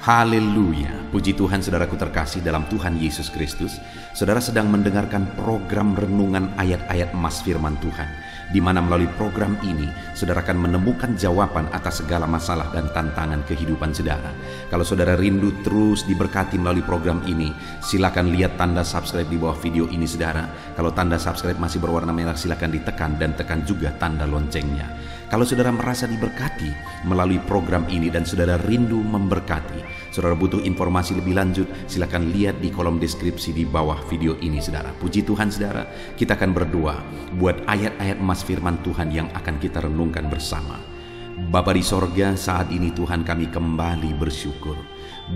Haleluya, puji Tuhan saudaraku terkasih dalam Tuhan Yesus Kristus. Saudara sedang mendengarkan program renungan ayat-ayat emas firman Tuhan, di mana melalui program ini saudara akan menemukan jawaban atas segala masalah dan tantangan kehidupan saudara. Kalau saudara rindu terus diberkati melalui program ini, silakan lihat tanda subscribe di bawah video ini saudara. Kalau tanda subscribe masih berwarna merah, silakan ditekan dan tekan juga tanda loncengnya. Kalau saudara merasa diberkati melalui program ini dan saudara rindu memberkati, saudara butuh informasi lebih lanjut, silakan lihat di kolom deskripsi di bawah video ini saudara. Puji Tuhan saudara, kita akan berdoa buat ayat-ayat emas firman Tuhan yang akan kita renungkan bersama. Bapa di sorga, saat ini Tuhan kami kembali bersyukur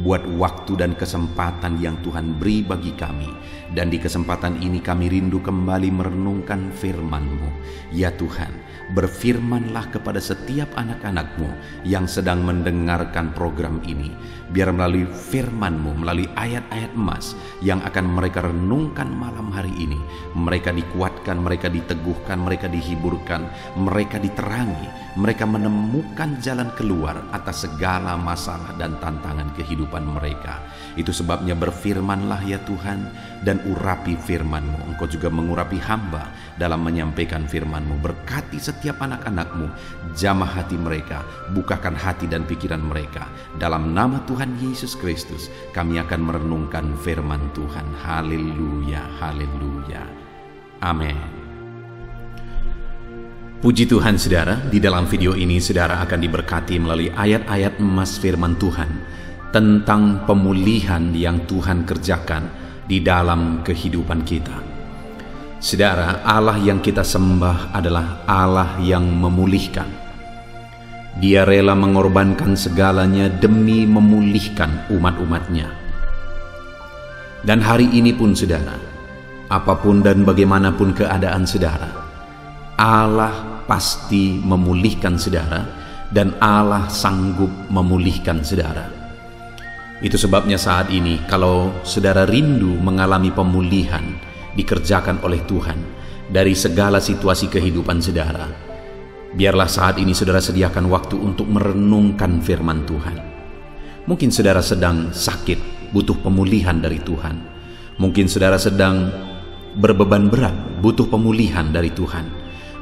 buat waktu dan kesempatan yang Tuhan beri bagi kami. Dan di kesempatan ini kami rindu kembali merenungkan firman-Mu. Ya Tuhan, berfirmanlah kepada setiap anak-anak-Mu yang sedang mendengarkan program ini. Biar melalui firman-Mu, melalui ayat-ayat emas yang akan mereka renungkan malam hari ini, mereka dikuatkan, mereka diteguhkan, mereka dihiburkan, mereka diterangi, mereka menemukan jalan keluar atas segala masalah dan tantangan kehidupan mereka. Itu sebabnya berfirmanlah ya Tuhan, dan urapi firman-Mu. Engkau juga mengurapi hamba dalam menyampaikan firman-Mu. Berkati setiap anak-anak-Mu, jamah hati mereka, bukakan hati dan pikiran mereka. Dalam nama Tuhan Yesus Kristus kami akan merenungkan firman Tuhan. Haleluya, haleluya, amin. Puji Tuhan saudara, di dalam video ini saudara akan diberkati melalui ayat-ayat emas firman Tuhan tentang pemulihan yang Tuhan kerjakan di dalam kehidupan kita. Saudara, Allah yang kita sembah adalah Allah yang memulihkan. Dia rela mengorbankan segalanya demi memulihkan umat-umatnya. Dan hari ini pun saudara, apapun dan bagaimanapun keadaan saudara, Allah pasti memulihkan saudara, dan Allah sanggup memulihkan saudara. Itu sebabnya saat ini kalau saudara rindu mengalami pemulihan dikerjakan oleh Tuhan dari segala situasi kehidupan saudara, biarlah saat ini saudara sediakan waktu untuk merenungkan firman Tuhan. Mungkin saudara sedang sakit, butuh pemulihan dari Tuhan. Mungkin saudara sedang berbeban berat, butuh pemulihan dari Tuhan.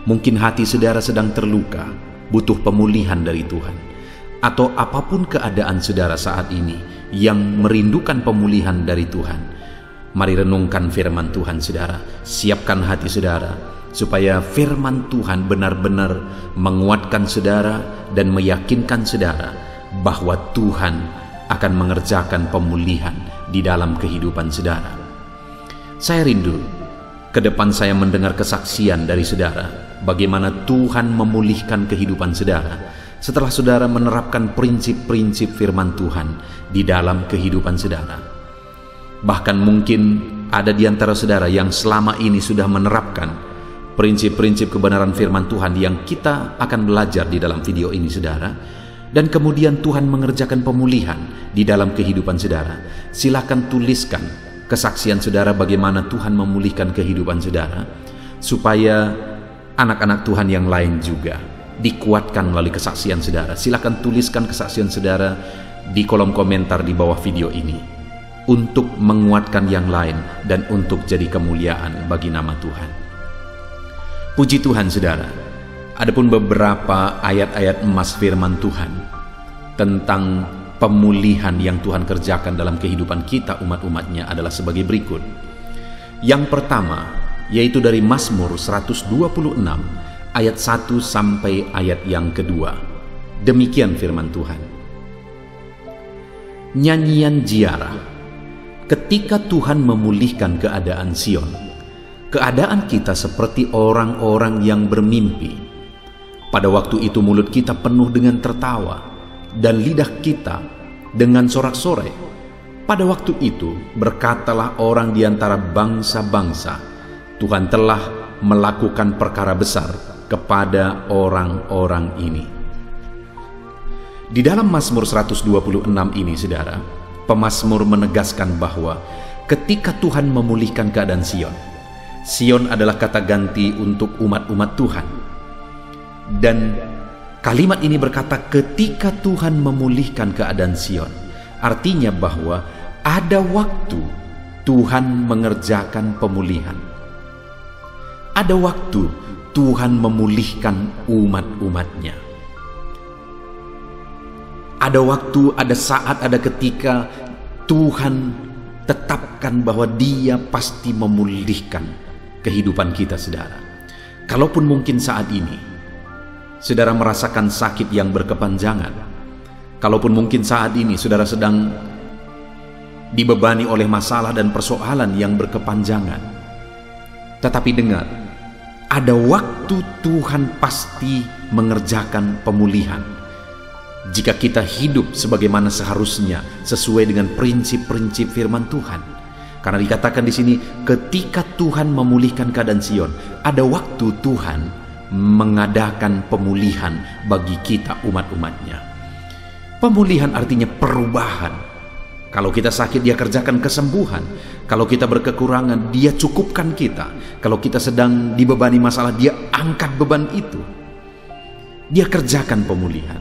Mungkin hati saudara sedang terluka, butuh pemulihan dari Tuhan. Atau apapun keadaan saudara saat ini yang merindukan pemulihan dari Tuhan, mari renungkan firman Tuhan saudara. Siapkan hati saudara supaya firman Tuhan benar-benar menguatkan saudara dan meyakinkan saudara bahwa Tuhan akan mengerjakan pemulihan di dalam kehidupan saudara. Saya rindu ke depan saya mendengar kesaksian dari saudara bagaimana Tuhan memulihkan kehidupan saudara setelah saudara menerapkan prinsip-prinsip firman Tuhan di dalam kehidupan saudara. Bahkan mungkin ada di antara saudara yang selama ini sudah menerapkan prinsip-prinsip kebenaran firman Tuhan yang kita akan belajar di dalam video ini saudara, dan kemudian Tuhan mengerjakan pemulihan di dalam kehidupan saudara. Silakan tuliskan kesaksian saudara bagaimana Tuhan memulihkan kehidupan saudara, supaya anak-anak Tuhan yang lain juga dikuatkan melalui kesaksian saudara. Silakan tuliskan kesaksian saudara di kolom komentar di bawah video ini untuk menguatkan yang lain dan untuk jadi kemuliaan bagi nama Tuhan. Puji Tuhan saudara, adapun beberapa ayat-ayat emas firman Tuhan tentang pemulihan yang Tuhan kerjakan dalam kehidupan kita umat-umatnya adalah sebagai berikut. Yang pertama yaitu dari Mazmur 126 ayat 1 sampai ayat yang kedua. Demikian firman Tuhan. Nyanyian ziarah. Ketika Tuhan memulihkan keadaan Sion, keadaan kita seperti orang-orang yang bermimpi. Pada waktu itu mulut kita penuh dengan tertawa dan lidah kita dengan sorak-sorai. Pada waktu itu berkatalah orang di antara bangsa-bangsa, Tuhan telah melakukan perkara besar kepada orang-orang ini. Di dalam Mazmur 126 ini saudara, pemazmur menegaskan bahwa ketika Tuhan memulihkan keadaan Sion, Sion adalah kata ganti untuk umat-umat Tuhan. Dan kalimat ini berkata ketika Tuhan memulihkan keadaan Sion, Artinya bahwa ada waktu Tuhan mengerjakan pemulihan. Ada waktu Tuhan memulihkan umat-umatnya. Ada waktu, ada saat, ada ketika Tuhan tetapkan bahwa Dia pasti memulihkan kehidupan kita, saudara. Kalaupun mungkin saat ini saudara merasakan sakit yang berkepanjangan, kalaupun mungkin saat ini saudara sedang dibebani oleh masalah dan persoalan yang berkepanjangan, tetapi dengar, ada waktu Tuhan pasti mengerjakan pemulihan. Jika kita hidup sebagaimana seharusnya sesuai dengan prinsip-prinsip firman Tuhan. Karena dikatakan di sini, ketika Tuhan memulihkan keadaan Sion, ada waktu Tuhan mengadakan pemulihan bagi kita umat-umatnya. Pemulihan artinya perubahan. Kalau kita sakit, Dia kerjakan kesembuhan. Kalau kita berkekurangan, Dia cukupkan kita. Kalau kita sedang dibebani masalah, Dia angkat beban itu. Dia kerjakan pemulihan.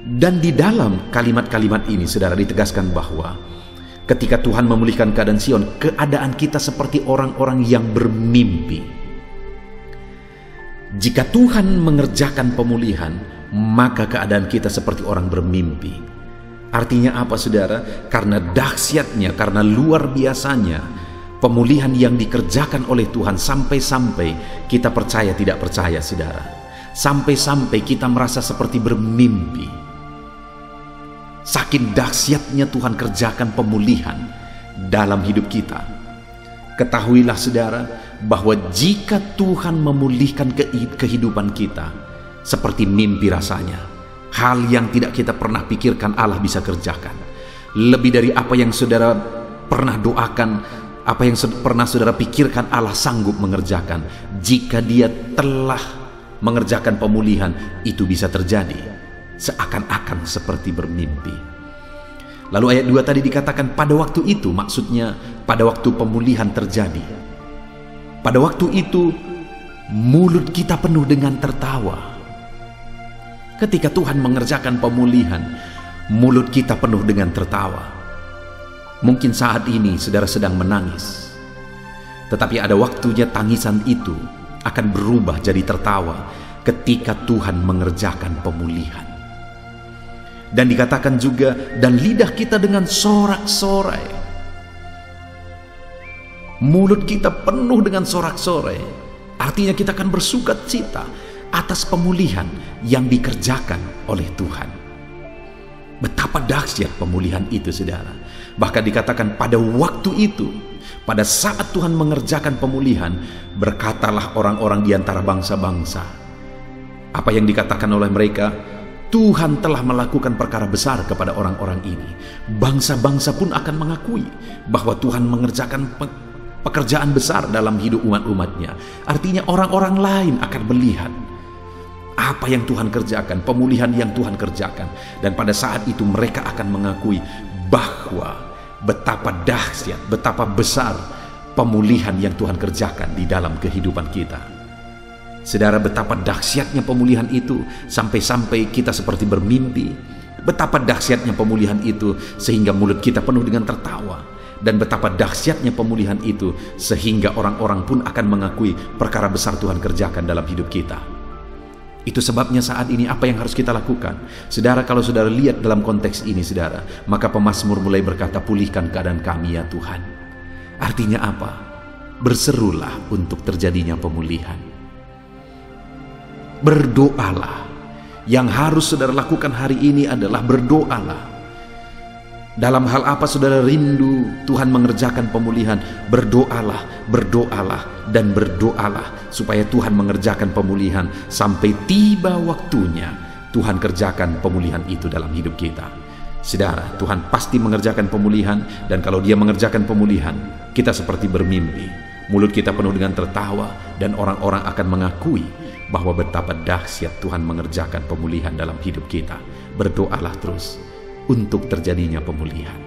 Dan di dalam kalimat-kalimat ini, saudara, ditegaskan bahwa ketika Tuhan memulihkan keadaan Sion, keadaan kita seperti orang-orang yang bermimpi. Jika Tuhan mengerjakan pemulihan, maka keadaan kita seperti orang bermimpi. Artinya apa, saudara? Karena dahsyatnya, karena luar biasanya pemulihan yang dikerjakan oleh Tuhan, sampai-sampai kita percaya tidak percaya, saudara. Sampai-sampai kita merasa seperti bermimpi. Saking dahsyatnya Tuhan kerjakan pemulihan dalam hidup kita. Ketahuilah, saudara, bahwa jika Tuhan memulihkan kehidupan kita, seperti mimpi rasanya. Hal yang tidak kita pernah pikirkan Allah bisa kerjakan. Lebih dari apa yang saudara pernah doakan, apa yang pernah saudara pikirkan, Allah sanggup mengerjakan. Jika Dia telah mengerjakan pemulihan, itu bisa terjadi seakan-akan seperti bermimpi. Lalu ayat 2 tadi dikatakan pada waktu itu, maksudnya pada waktu pemulihan terjadi. Pada waktu itu mulut kita penuh dengan tertawa. Ketika Tuhan mengerjakan pemulihan, mulut kita penuh dengan tertawa. Mungkin saat ini saudara sedang menangis, tetapi ada waktunya tangisan itu akan berubah jadi tertawa ketika Tuhan mengerjakan pemulihan. Dan dikatakan juga, dan lidah kita dengan sorak-sorai. Mulut kita penuh dengan sorak-sorai. Artinya kita akan bersukacita atas pemulihan yang dikerjakan oleh Tuhan. Betapa dahsyat pemulihan itu, saudara. Bahkan dikatakan pada waktu itu, pada saat Tuhan mengerjakan pemulihan, berkatalah orang-orang di antara bangsa-bangsa. Apa yang dikatakan oleh mereka? Tuhan telah melakukan perkara besar kepada orang-orang ini. Bangsa-bangsa pun akan mengakui bahwa Tuhan mengerjakan pekerjaan besar dalam hidup umat-umatnya. Artinya orang-orang lain akan melihat apa yang Tuhan kerjakan, pemulihan yang Tuhan kerjakan. Dan pada saat itu mereka akan mengakui bahwa betapa dahsyat, betapa besar pemulihan yang Tuhan kerjakan di dalam kehidupan kita. Saudara, betapa dahsyatnya pemulihan itu sampai-sampai kita seperti bermimpi. Betapa dahsyatnya pemulihan itu sehingga mulut kita penuh dengan tertawa. Dan betapa dahsyatnya pemulihan itu sehingga orang-orang pun akan mengakui perkara besar Tuhan kerjakan dalam hidup kita. Itu sebabnya saat ini apa yang harus kita lakukan? Saudara, kalau saudara lihat dalam konteks ini, saudara, maka pemazmur mulai berkata, pulihkan keadaan kami ya Tuhan. Artinya apa? Berserulah untuk terjadinya pemulihan. Berdoalah. Yang harus saudara lakukan hari ini adalah berdoalah. Dalam hal apa saudara rindu Tuhan mengerjakan pemulihan? Berdoalah, berdoalah, dan berdoalah supaya Tuhan mengerjakan pemulihan sampai tiba waktunya Tuhan kerjakan pemulihan itu dalam hidup kita. Saudara, Tuhan pasti mengerjakan pemulihan, dan kalau Dia mengerjakan pemulihan, kita seperti bermimpi. Mulut kita penuh dengan tertawa, dan orang-orang akan mengakui bahwa betapa dahsyat Tuhan mengerjakan pemulihan dalam hidup kita. Berdoalah terus untuk terjadinya pemulihan.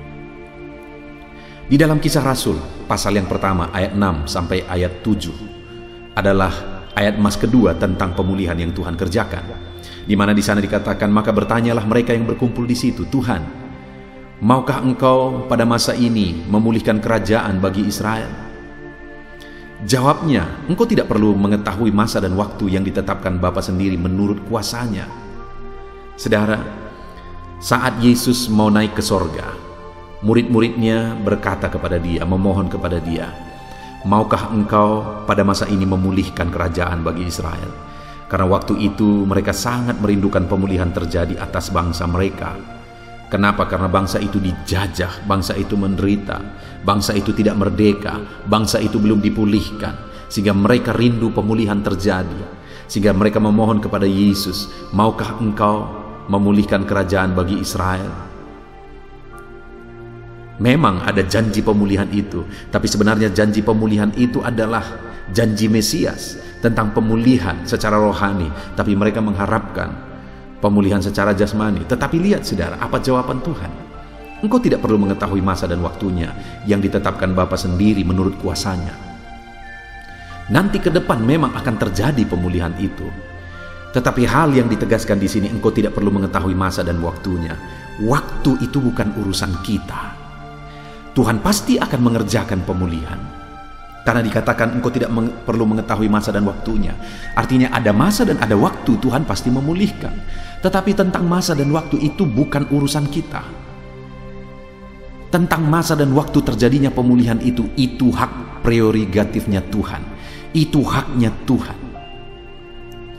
Di dalam Kisah Rasul pasal yang pertama ayat 6 sampai ayat 7 adalah ayat emas kedua tentang pemulihan yang Tuhan kerjakan. Di mana di sana dikatakan, maka bertanyalah mereka yang berkumpul di situ, Tuhan, Maukah engkau pada masa ini memulihkan kerajaan bagi Israel? Jawabnya, engkau tidak perlu mengetahui masa dan waktu yang ditetapkan Bapa sendiri menurut kuasanya. Saudara, saat Yesus mau naik ke sorga, murid-muridnya berkata kepada dia, memohon kepada dia, maukah engkau pada masa ini memulihkan kerajaan bagi Israel? Karena waktu itu mereka sangat merindukan pemulihan terjadi atas bangsa mereka. Kenapa? Karena bangsa itu dijajah, bangsa itu menderita, bangsa itu tidak merdeka, bangsa itu belum dipulihkan. Sehingga mereka rindu pemulihan terjadi. Sehingga mereka memohon kepada Yesus, maukah engkau memulihkan kerajaan bagi Israel? Memang ada janji pemulihan itu, tapi sebenarnya janji pemulihan itu adalah janji Mesias tentang pemulihan secara rohani, tapi mereka mengharapkan pemulihan secara jasmani. Tetapi lihat saudara, apa jawaban Tuhan? Engkau tidak perlu mengetahui masa dan waktunya yang ditetapkan Bapa sendiri menurut kuasanya. Nanti ke depan memang akan terjadi pemulihan itu. Tetapi hal yang ditegaskan di sini, engkau tidak perlu mengetahui masa dan waktunya. Waktu itu bukan urusan kita. Tuhan pasti akan mengerjakan pemulihan. Karena dikatakan engkau tidak perlu mengetahui masa dan waktunya. Artinya ada masa dan ada waktu, Tuhan pasti memulihkan. Tetapi tentang masa dan waktu itu bukan urusan kita. Tentang masa dan waktu terjadinya pemulihan itu hak prerogatifnya Tuhan. Itu haknya Tuhan.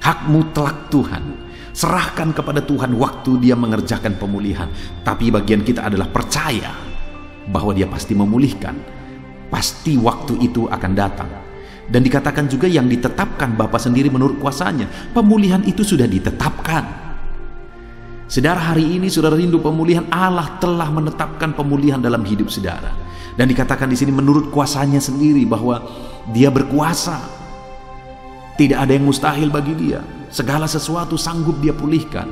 Hak mutlak Tuhan. Serahkan kepada Tuhan waktu Dia mengerjakan pemulihan. Tapi bagian kita adalah percaya bahwa Dia pasti memulihkan. Pasti waktu itu akan datang. Dan dikatakan juga yang ditetapkan Bapa sendiri menurut kuasanya. Pemulihan itu sudah ditetapkan. Saudara, hari ini saudara rindu pemulihan, Allah telah menetapkan pemulihan dalam hidup saudara. Dan dikatakan di sini menurut kuasanya sendiri bahwa Dia berkuasa. Tidak ada yang mustahil bagi Dia. Segala sesuatu sanggup Dia pulihkan.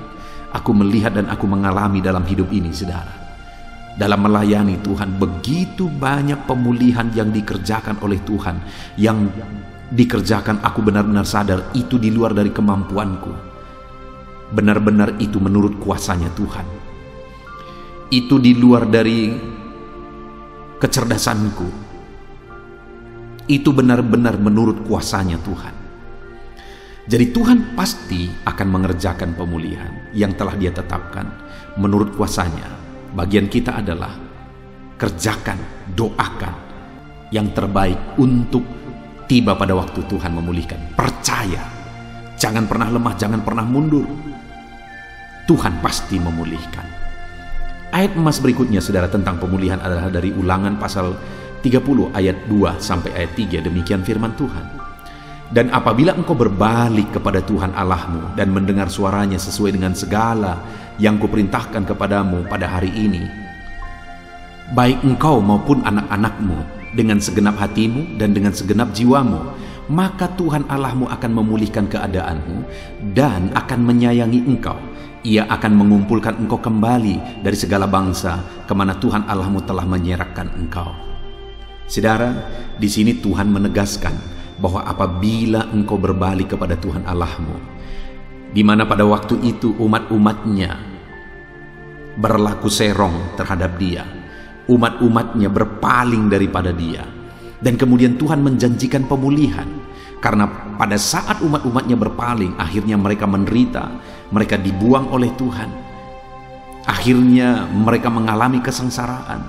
Aku melihat dan aku mengalami dalam hidup ini saudara. Dalam melayani Tuhan, begitu banyak pemulihan yang dikerjakan oleh Tuhan. Yang dikerjakan aku benar-benar sadar itu di luar dari kemampuanku. Benar-benar itu menurut kuasanya Tuhan. Itu di luar dari kecerdasanku. Itu benar-benar menurut kuasanya Tuhan. Jadi Tuhan pasti akan mengerjakan pemulihan yang telah Dia tetapkan menurut kuasanya. Bagian kita adalah kerjakan, doakan yang terbaik untuk tiba pada waktu Tuhan memulihkan. Percaya, jangan pernah lemah, jangan pernah mundur. Tuhan pasti memulihkan. Ayat emas berikutnya saudara tentang pemulihan adalah dari Ulangan pasal 30 ayat 2 sampai ayat 3. Demikian firman Tuhan. Dan apabila engkau berbalik kepada Tuhan Allahmu dan mendengar suaranya sesuai dengan segala yang kuperintahkan kepadamu pada hari ini, baik engkau maupun anak-anakmu dengan segenap hatimu dan dengan segenap jiwamu, maka Tuhan Allahmu akan memulihkan keadaanmu dan akan menyayangi engkau. Ia akan mengumpulkan engkau kembali dari segala bangsa kemana Tuhan Allahmu telah menyerahkan engkau. Saudara, di sini Tuhan menegaskan bahwa apabila engkau berbalik kepada Tuhan Allahmu, di mana pada waktu itu umat-umatnya berlaku serong terhadap Dia, umat-umatnya berpaling daripada Dia, dan kemudian Tuhan menjanjikan pemulihan. Karena pada saat umat-umatnya berpaling, akhirnya mereka menderita, mereka dibuang oleh Tuhan, akhirnya mereka mengalami kesengsaraan.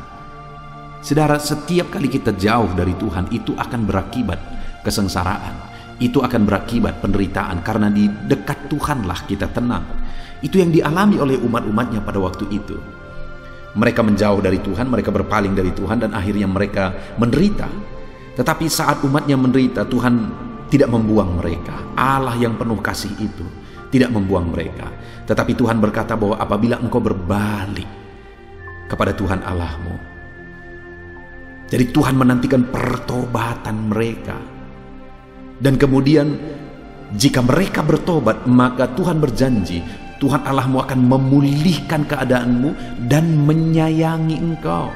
Saudara, setiap kali kita jauh dari Tuhan, itu akan berakibat kesengsaraan, itu akan berakibat penderitaan. Karena di dekat Tuhanlah kita tenang. Itu yang dialami oleh umat-umatnya pada waktu itu. Mereka menjauh dari Tuhan, mereka berpaling dari Tuhan, dan akhirnya mereka menderita. Tetapi saat umatnya menderita, Tuhan tidak membuang mereka. Allah yang penuh kasih itu tidak membuang mereka. Tetapi Tuhan berkata bahwa apabila engkau berbalik kepada Tuhan Allahmu, jadi Tuhan menantikan pertobatan mereka. Dan kemudian jika mereka bertobat, maka Tuhan berjanji Tuhan Allahmu akan memulihkan keadaanmu dan menyayangi engkau.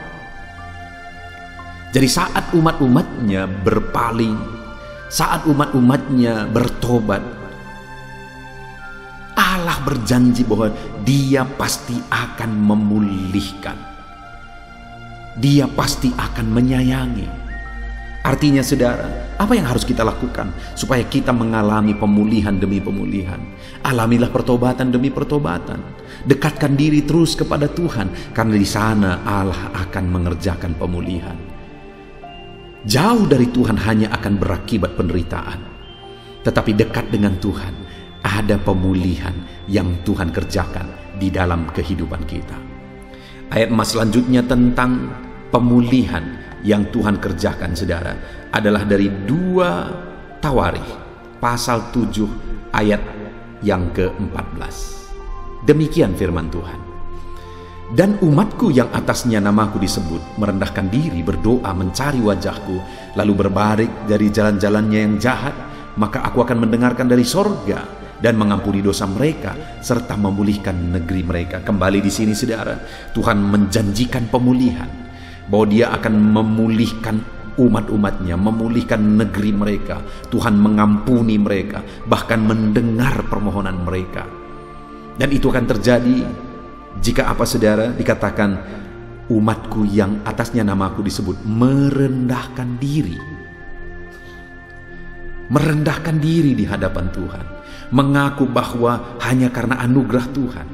Jadi saat umat-umatnya berpaling, saat umat-umatnya bertobat, Allah berjanji bahwa Dia pasti akan memulihkan. Dia pasti akan menyayangi. Artinya saudara, apa yang harus kita lakukan supaya kita mengalami pemulihan demi pemulihan? Alamilah pertobatan demi pertobatan. Dekatkan diri terus kepada Tuhan, karena di sana Allah akan mengerjakan pemulihan. Jauh dari Tuhan hanya akan berakibat penderitaan. Tetapi dekat dengan Tuhan, ada pemulihan yang Tuhan kerjakan di dalam kehidupan kita. Ayat emas selanjutnya tentang pemulihan yang Tuhan kerjakan, saudara, adalah dari 2 Tawarikh pasal 7 ayat yang ke-14. Demikian firman Tuhan. Dan umatku yang atasnya namaku disebut merendahkan diri, berdoa, mencari wajahku, lalu berbalik dari jalan-jalannya yang jahat, maka aku akan mendengarkan dari sorga dan mengampuni dosa mereka serta memulihkan negeri mereka. Kembali di sini saudara, Tuhan menjanjikan pemulihan, bahwa Dia akan memulihkan umat-umatnya, memulihkan negeri mereka. Tuhan mengampuni mereka, bahkan mendengar permohonan mereka. Dan itu akan terjadi jika apa saudara? Dikatakan umatku yang atasnya namaku disebut merendahkan diri. Merendahkan diri di hadapan Tuhan, mengaku bahwa hanya karena anugerah Tuhan,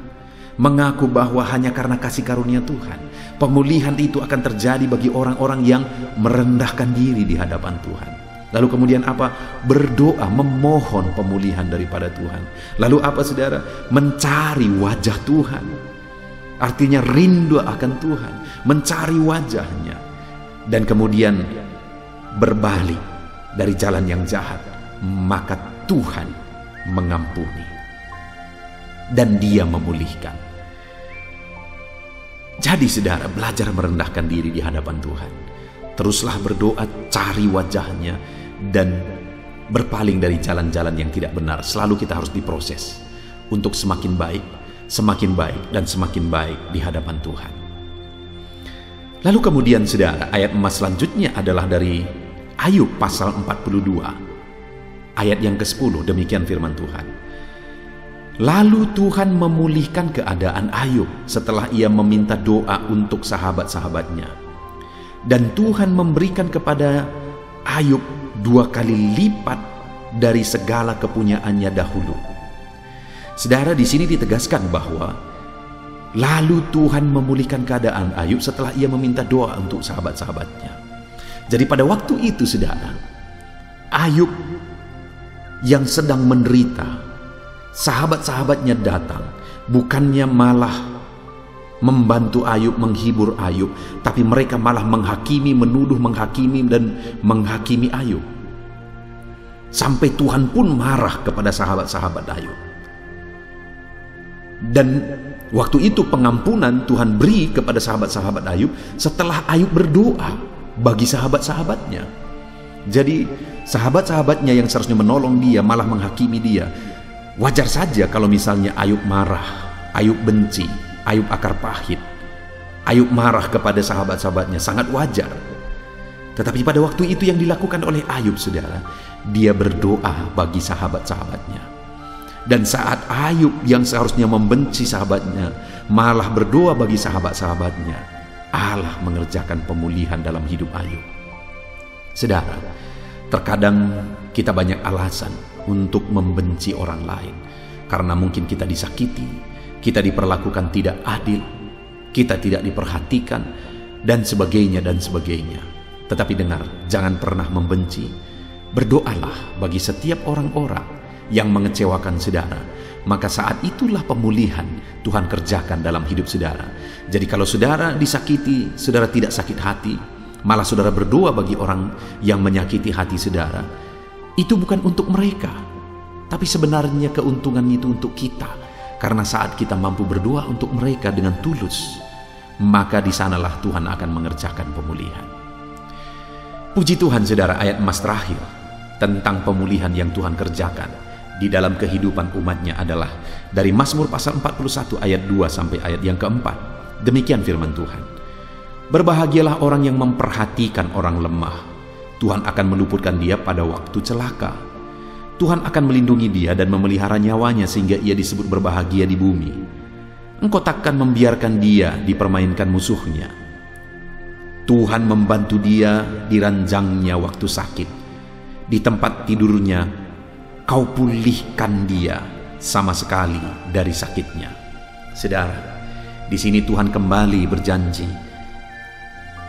mengaku bahwa hanya karena kasih karunia Tuhan. Pemulihan itu akan terjadi bagi orang-orang yang merendahkan diri di hadapan Tuhan. Lalu kemudian apa? Berdoa, memohon pemulihan daripada Tuhan. Lalu apa saudara? Mencari wajah Tuhan. Artinya rindu akan Tuhan, mencari wajahnya, dan kemudian berbalik dari jalan yang jahat, maka Tuhan mengampuni dan Dia memulihkan. Jadi saudara, belajar merendahkan diri di hadapan Tuhan. Teruslah berdoa, cari wajahnya, dan berpaling dari jalan-jalan yang tidak benar. Selalu kita harus diproses untuk semakin baik, dan semakin baik di hadapan Tuhan. Lalu kemudian saudara, ayat emas selanjutnya adalah dari Ayub pasal 42 ayat yang ke-10. Demikian firman Tuhan. Lalu Tuhan memulihkan keadaan Ayub setelah ia meminta doa untuk sahabat-sahabatnya. Dan Tuhan memberikan kepada Ayub 2 kali lipat dari segala kepunyaannya dahulu. Saudara, di sini ditegaskan bahwa lalu Tuhan memulihkan keadaan Ayub setelah ia meminta doa untuk sahabat-sahabatnya. Jadi pada waktu itu saudara, Ayub yang sedang menderita, sahabat-sahabatnya datang, bukannya malah membantu Ayub, menghibur Ayub, tapi mereka malah menghakimi, menuduh, menghakimi, dan menghakimi Ayub. Sampai Tuhan pun marah kepada sahabat-sahabat Ayub. Dan waktu itu pengampunan Tuhan beri kepada sahabat-sahabat Ayub setelah Ayub berdoa bagi sahabat-sahabatnya. Jadi sahabat-sahabatnya yang seharusnya menolong dia malah menghakimi dia. Wajar saja kalau misalnya Ayub marah, Ayub benci, Ayub akar pahit, Ayub marah kepada sahabat-sahabatnya, sangat wajar. Tetapi pada waktu itu yang dilakukan oleh Ayub saudara, dia berdoa bagi sahabat-sahabatnya. Dan saat Ayub yang seharusnya membenci sahabatnya malah berdoa bagi sahabat-sahabatnya, Allah mengerjakan pemulihan dalam hidup Ayub. Saudara, terkadang kita banyak alasan untuk membenci orang lain, karena mungkin kita disakiti, kita diperlakukan tidak adil, kita tidak diperhatikan, dan sebagainya dan sebagainya. Tetapi dengar, jangan pernah membenci. Berdoalah bagi setiap orang-orang yang mengecewakan saudara, maka saat itulah pemulihan Tuhan kerjakan dalam hidup saudara. Jadi kalau saudara disakiti, saudara tidak sakit hati, malah saudara berdoa bagi orang yang menyakiti hati saudara, itu bukan untuk mereka, tapi sebenarnya keuntungan itu untuk kita. Karena saat kita mampu berdoa untuk mereka dengan tulus, maka di sanalah Tuhan akan mengerjakan pemulihan. Puji Tuhan saudara, ayat emas terakhir tentang pemulihan yang Tuhan kerjakan di dalam kehidupan umatnya adalah dari Mazmur pasal 41 ayat 2 sampai ayat yang keempat. Demikian firman Tuhan. Berbahagialah orang yang memperhatikan orang lemah. Tuhan akan meluputkan dia pada waktu celaka. Tuhan akan melindungi dia dan memelihara nyawanya sehingga ia disebut berbahagia di bumi. Engkau takkan membiarkan dia dipermainkan musuhnya. Tuhan membantu dia di ranjangnya waktu sakit. Di tempat tidurnya, Kau pulihkan dia sama sekali dari sakitnya. Saudara, di sini Tuhan kembali berjanji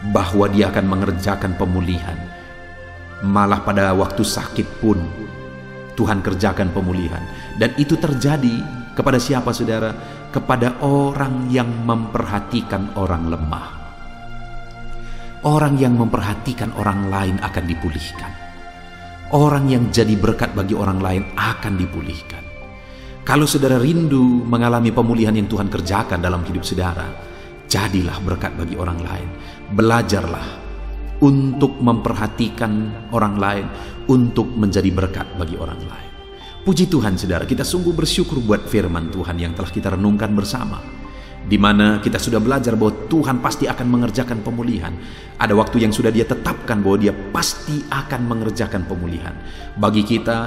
bahwa Dia akan mengerjakan pemulihan. Malah pada waktu sakit pun Tuhan kerjakan pemulihan. Dan itu terjadi kepada siapa, saudara? Kepada orang yang memperhatikan orang lemah. Orang yang memperhatikan orang lain akan dipulihkan. Orang yang jadi berkat bagi orang lain akan dipulihkan. Kalau saudara rindu mengalami pemulihan yang Tuhan kerjakan dalam hidup saudara, jadilah berkat bagi orang lain. Belajarlah untuk memperhatikan orang lain, untuk menjadi berkat bagi orang lain. Puji Tuhan, saudara, kita sungguh bersyukur buat firman Tuhan yang telah kita renungkan bersama, di mana kita sudah belajar bahwa Tuhan pasti akan mengerjakan pemulihan. Ada waktu yang sudah Dia tetapkan bahwa Dia pasti akan mengerjakan pemulihan. Bagi kita,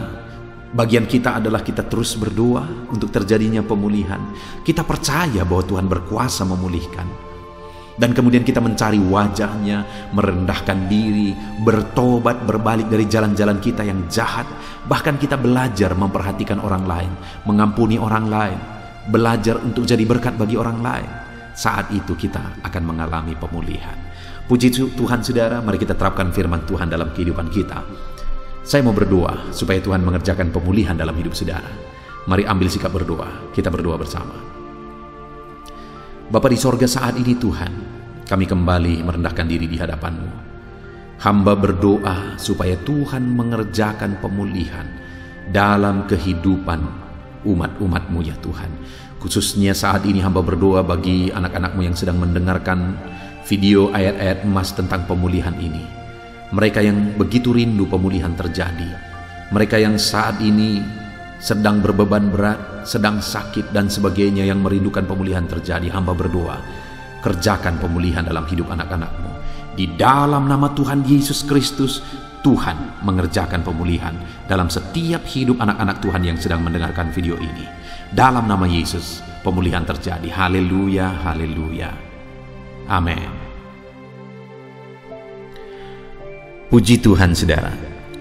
bagian kita adalah kita terus berdoa untuk terjadinya pemulihan. Kita percaya bahwa Tuhan berkuasa memulihkan. Dan kemudian kita mencari wajah-Nya, merendahkan diri, bertobat, berbalik dari jalan-jalan kita yang jahat. Bahkan kita belajar memperhatikan orang lain, mengampuni orang lain, belajar untuk jadi berkat bagi orang lain. Saat itu kita akan mengalami pemulihan. Puji Tuhan, saudara, mari kita terapkan firman Tuhan dalam kehidupan kita. Saya mau berdoa supaya Tuhan mengerjakan pemulihan dalam hidup saudara. Mari ambil sikap berdoa, kita berdoa bersama. Bapa di sorga, saat ini Tuhan, kami kembali merendahkan diri di hadapan-Mu. Hamba berdoa supaya Tuhan mengerjakan pemulihan dalam kehidupan umat-umat-Mu ya Tuhan. Khususnya saat ini hamba berdoa bagi anak-anak-Mu yang sedang mendengarkan video ayat-ayat emas tentang pemulihan ini. Mereka yang begitu rindu pemulihan terjadi. Mereka yang saat ini sedang berbeban berat, sedang sakit dan sebagainya, yang merindukan pemulihan terjadi. Hamba berdoa, kerjakan pemulihan dalam hidup anak-anak-Mu. Di dalam nama Tuhan Yesus Kristus, Tuhan mengerjakan pemulihan dalam setiap hidup anak-anak Tuhan yang sedang mendengarkan video ini. Dalam nama Yesus, pemulihan terjadi. Haleluya, haleluya. Amin. Puji Tuhan, saudara.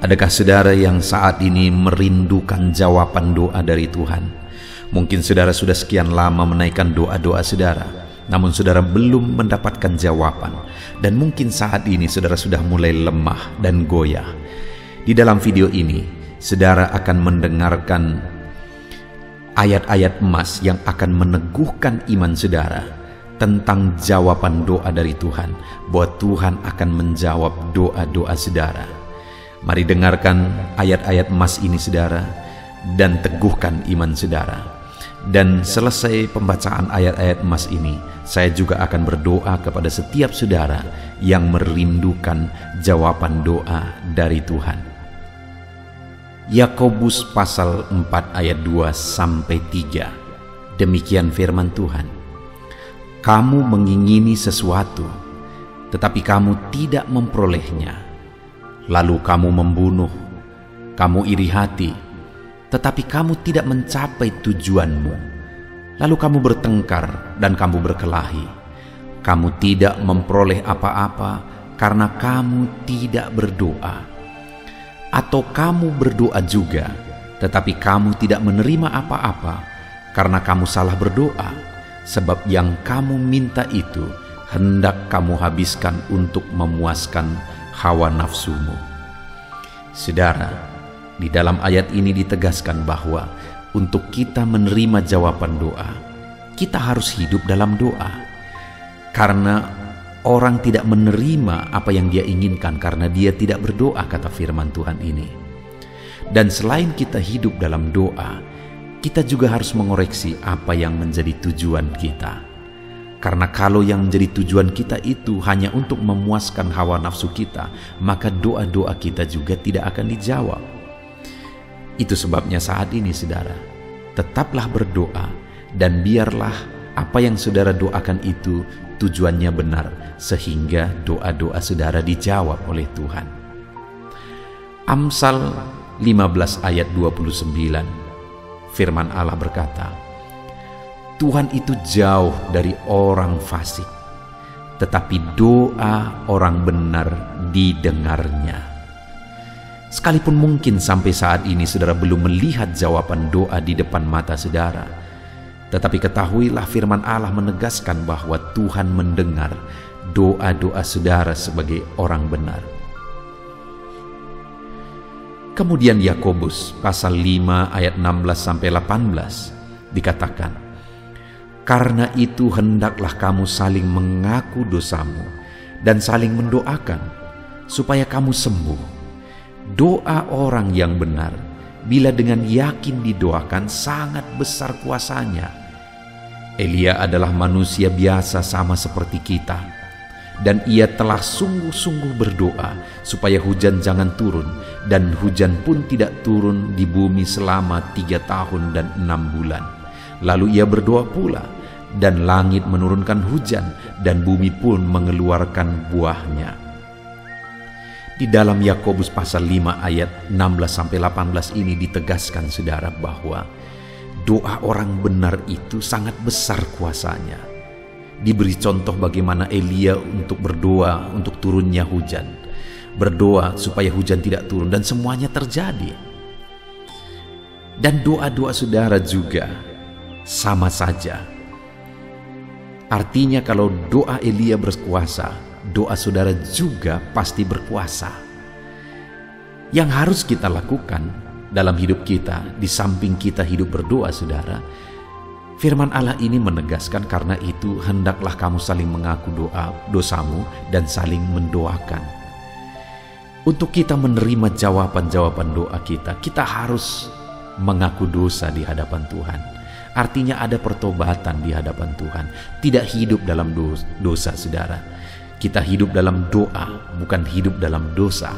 Adakah saudara yang saat ini merindukan jawaban doa dari Tuhan? Mungkin saudara sudah sekian lama menaikkan doa-doa saudara, namun saudara belum mendapatkan jawaban. Dan mungkin saat ini saudara sudah mulai lemah dan goyah. Di dalam video ini, saudara akan mendengarkan ayat-ayat emas yang akan meneguhkan iman saudara tentang jawaban doa dari Tuhan, bahwa Tuhan akan menjawab doa-doa saudara. Mari dengarkan ayat-ayat emas ini saudara, dan teguhkan iman saudara. Dan selesai pembacaan ayat-ayat emas ini, saya juga akan berdoa kepada setiap saudara yang merindukan jawaban doa dari Tuhan. Yakobus pasal 4 ayat 2-3. Demikian firman Tuhan. Kamu mengingini sesuatu, tetapi kamu tidak memperolehnya. Lalu kamu membunuh, kamu iri hati, tetapi kamu tidak mencapai tujuanmu. Lalu kamu bertengkar dan kamu berkelahi. Kamu tidak memperoleh apa-apa karena kamu tidak berdoa. Atau kamu berdoa juga, tetapi kamu tidak menerima apa-apa karena kamu salah berdoa, sebab yang kamu minta itu hendak kamu habiskan untuk memuaskan hawa nafsumu. Saudara, di dalam ayat ini ditegaskan bahwa untuk kita menerima jawaban doa, kita harus hidup dalam doa. Karena orang tidak menerima apa yang dia inginkan karena dia tidak berdoa, kata firman Tuhan ini. Dan selain kita hidup dalam doa, kita juga harus mengoreksi apa yang menjadi tujuan kita. Karena kalau yang menjadi tujuan kita itu hanya untuk memuaskan hawa nafsu kita, maka doa-doa kita juga tidak akan dijawab. Itu sebabnya saat ini saudara, tetaplah berdoa, dan biarlah apa yang saudara doakan itu tujuannya benar, sehingga doa-doa saudara dijawab oleh Tuhan. Amsal 15 ayat 29, firman Allah berkata, Tuhan itu jauh dari orang fasik, tetapi doa orang benar didengarnya. Sekalipun mungkin sampai saat ini saudara belum melihat jawaban doa di depan mata saudara, tetapi ketahuilah firman Allah menegaskan bahwa Tuhan mendengar doa-doa saudara sebagai orang benar. Kemudian Yakobus pasal 5 ayat 16-18 dikatakan, "Karena itu hendaklah kamu saling mengaku dosamu dan saling mendoakan supaya kamu sembuh. Doa orang yang benar bila dengan yakin didoakan sangat besar kuasanya." Elia adalah manusia biasa sama seperti kita, dan ia telah sungguh-sungguh berdoa supaya hujan jangan turun, dan hujan pun tidak turun di bumi selama 3 tahun dan 6 bulan. Lalu ia berdoa pula, dan langit menurunkan hujan, dan bumi pun mengeluarkan buahnya. Di dalam Yakobus pasal 5 ayat 16-18 ini ditegaskan saudara bahwa doa orang benar itu sangat besar kuasanya. Diberi contoh bagaimana Elia untuk berdoa untuk turunnya hujan, berdoa supaya hujan tidak turun, dan semuanya terjadi. Dan doa-doa saudara juga sama saja. Artinya kalau doa Elia berkuasa, doa saudara juga pasti berkuasa. Yang harus kita lakukan dalam hidup kita, di samping kita hidup berdoa saudara, firman Allah ini menegaskan, karena itu hendaklah kamu saling mengaku dosamu dan saling mendoakan. Untuk kita menerima jawaban-jawaban doa kita, kita harus mengaku dosa di hadapan Tuhan. Artinya ada pertobatan di hadapan Tuhan. Tidak hidup dalam dosa saudara. Kita hidup dalam doa, bukan hidup dalam dosa,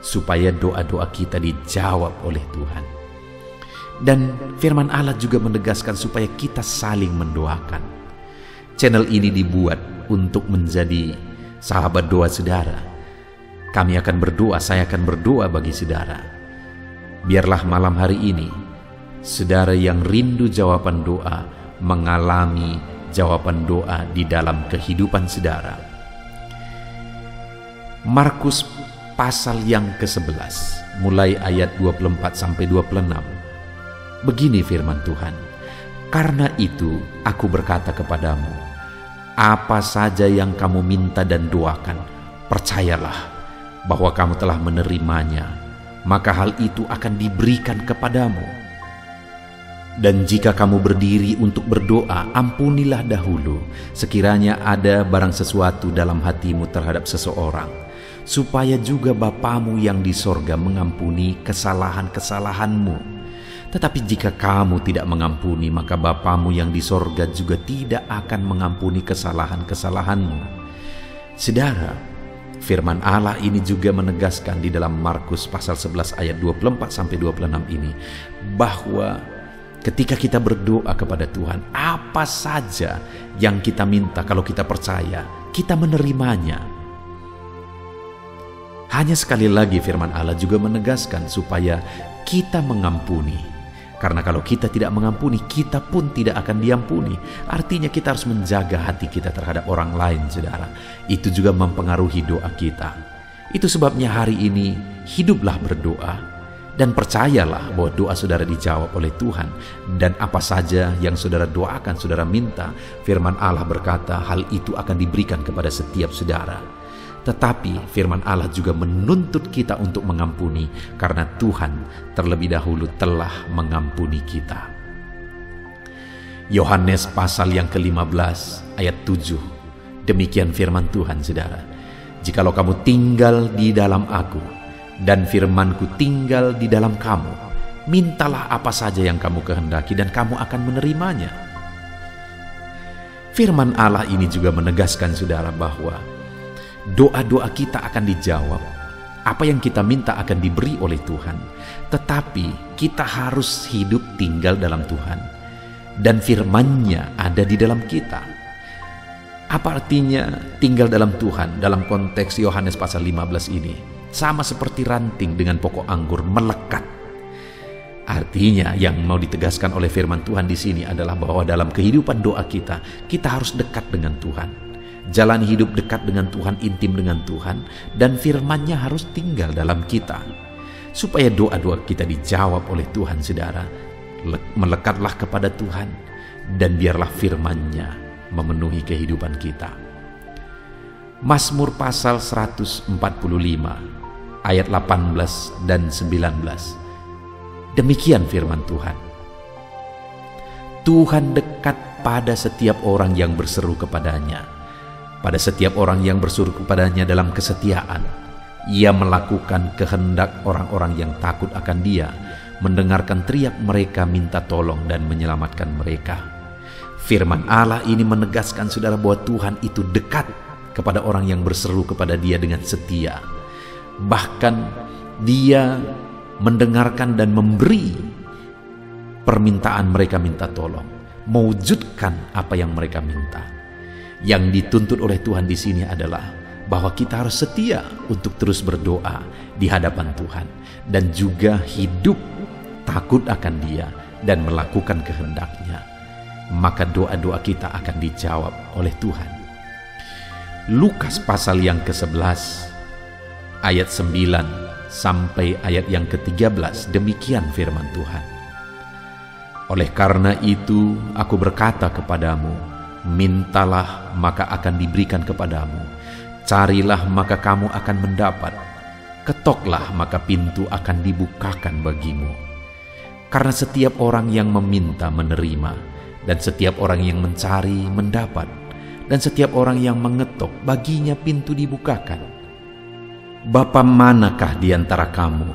supaya doa-doa kita dijawab oleh Tuhan. Dan firman Allah juga menegaskan supaya kita saling mendoakan. Channel ini dibuat untuk menjadi sahabat doa saudara. Kami akan berdoa, saya akan berdoa bagi saudara. Biarlah malam hari ini saudara yang rindu jawaban doa mengalami jawaban doa di dalam kehidupan saudara. Markus pasal yang ke-11 mulai ayat 24-26. Begini firman Tuhan, "Karena itu aku berkata kepadamu, apa saja yang kamu minta dan doakan, percayalah bahwa kamu telah menerimanya, maka hal itu akan diberikan kepadamu. Dan jika kamu berdiri untuk berdoa, ampunilah dahulu sekiranya ada barang sesuatu dalam hatimu terhadap seseorang, supaya juga Bapamu yang di sorga mengampuni kesalahan-kesalahanmu. Tetapi jika kamu tidak mengampuni, maka Bapamu yang di sorga juga tidak akan mengampuni kesalahan-kesalahanmu." Saudara, firman Allah ini juga menegaskan di dalam Markus pasal 11 ayat 24-26 ini, bahwa ketika kita berdoa kepada Tuhan, apa saja yang kita minta, kalau kita percaya, kita menerimanya. Hanya sekali lagi firman Allah juga menegaskan supaya kita mengampuni. Karena kalau kita tidak mengampuni, kita pun tidak akan diampuni. Artinya kita harus menjaga hati kita terhadap orang lain, saudara. Itu juga mempengaruhi doa kita. Itu sebabnya hari ini hiduplah berdoa, dan percayalah bahwa doa saudara dijawab oleh Tuhan. Dan apa saja yang saudara doakan, saudara minta, firman Allah berkata hal itu akan diberikan kepada setiap saudara. Tetapi firman Allah juga menuntut kita untuk mengampuni, karena Tuhan terlebih dahulu telah mengampuni kita. Yohanes pasal yang ke-15 ayat 7. Demikian firman Tuhan saudara, "Jikalau kamu tinggal di dalam aku, dan firman-Ku tinggal di dalam kamu, mintalah apa saja yang kamu kehendaki dan kamu akan menerimanya." Firman Allah ini juga menegaskan saudara bahwa doa-doa kita akan dijawab. Apa yang kita minta akan diberi oleh Tuhan. Tetapi kita harus hidup tinggal dalam Tuhan, dan firman-Nya ada di dalam kita. Apa artinya tinggal dalam Tuhan dalam konteks Yohanes pasal 15 ini? Sama seperti ranting dengan pokok anggur melekat. Artinya yang mau ditegaskan oleh firman Tuhan di sini adalah bahwa dalam kehidupan doa kita, kita harus dekat dengan Tuhan. jalani hidup dekat dengan Tuhan, intim dengan Tuhan, dan firman-Nya harus tinggal dalam kita. Supaya doa-doa kita dijawab oleh Tuhan, saudara, melekatlah kepada Tuhan, dan biarlah firman-Nya memenuhi kehidupan kita. Mazmur pasal 145 ayat 18 dan 19. Demikian firman Tuhan. Tuhan dekat pada setiap orang yang berseru kepadanya, pada setiap orang yang berseru kepadanya dalam kesetiaan. Ia melakukan kehendak orang-orang yang takut akan Dia, mendengarkan teriak mereka minta tolong dan menyelamatkan mereka. Firman Allah ini menegaskan, saudara, bahwa Tuhan itu dekat kepada orang yang berseru kepada Dia dengan setia. Bahkan Dia mendengarkan dan memberi permintaan mereka minta tolong, mewujudkan apa yang mereka minta. Yang dituntut oleh Tuhan di sini adalah bahwa kita harus setia untuk terus berdoa di hadapan Tuhan, dan juga hidup takut akan Dia dan melakukan kehendak-Nya. Maka doa-doa kita akan dijawab oleh Tuhan. Lukas pasal yang ke-11 ayat 9 sampai ayat yang ke-13, demikian firman Tuhan. Oleh karena itu aku berkata kepadamu, mintalah maka akan diberikan kepadamu, carilah maka kamu akan mendapat, ketoklah maka pintu akan dibukakan bagimu. Karena setiap orang yang meminta menerima, dan setiap orang yang mencari mendapat, dan setiap orang yang mengetok baginya pintu dibukakan. Bapa manakah di antara kamu,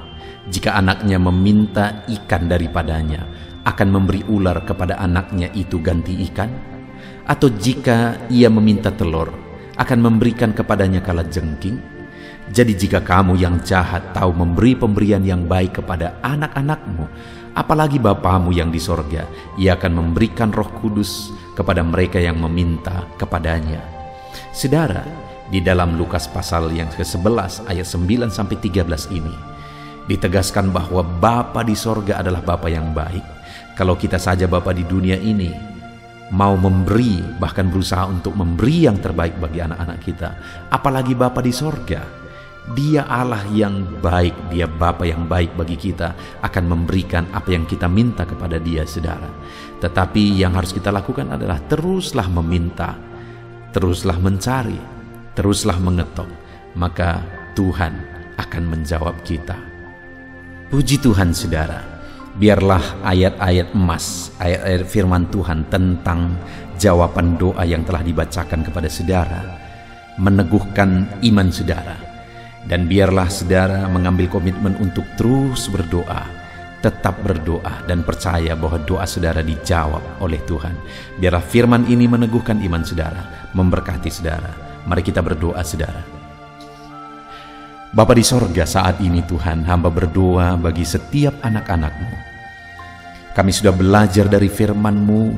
jika anaknya meminta ikan daripadanya, akan memberi ular kepada anaknya itu ganti ikan? Atau jika ia meminta telur, akan memberikan kepadanya kalajengking? Jadi jika kamu yang jahat tahu memberi pemberian yang baik kepada anak-anakmu, apalagi Bapamu yang di sorga, Ia akan memberikan Roh Kudus kepada mereka yang meminta kepadanya. Saudara, di dalam Lukas pasal yang ke-11 ayat 9 sampai 13 ini ditegaskan bahwa Bapa di sorga adalah Bapa yang baik. Kalau kita saja Bapa di dunia ini mau memberi, bahkan berusaha untuk memberi yang terbaik bagi anak-anak kita, apalagi Bapa di sorga. Dia Allah yang baik, Dia Bapa yang baik bagi kita, akan memberikan apa yang kita minta kepada Dia, saudara. Tetapi yang harus kita lakukan adalah teruslah meminta, teruslah mencari, teruslah mengetok, maka Tuhan akan menjawab kita. Puji Tuhan, saudara. Biarlah ayat-ayat emas, ayat-ayat firman Tuhan tentang jawaban doa yang telah dibacakan kepada saudara meneguhkan iman saudara. Dan biarlah saudara mengambil komitmen untuk terus berdoa, tetap berdoa, dan percaya bahwa doa saudara dijawab oleh Tuhan. Biarlah firman ini meneguhkan iman saudara, memberkati saudara. Mari kita berdoa, saudara. Bapa di sorga, saat ini Tuhan, hamba berdoa bagi setiap anak-anak-Mu. Kami sudah belajar dari firman-Mu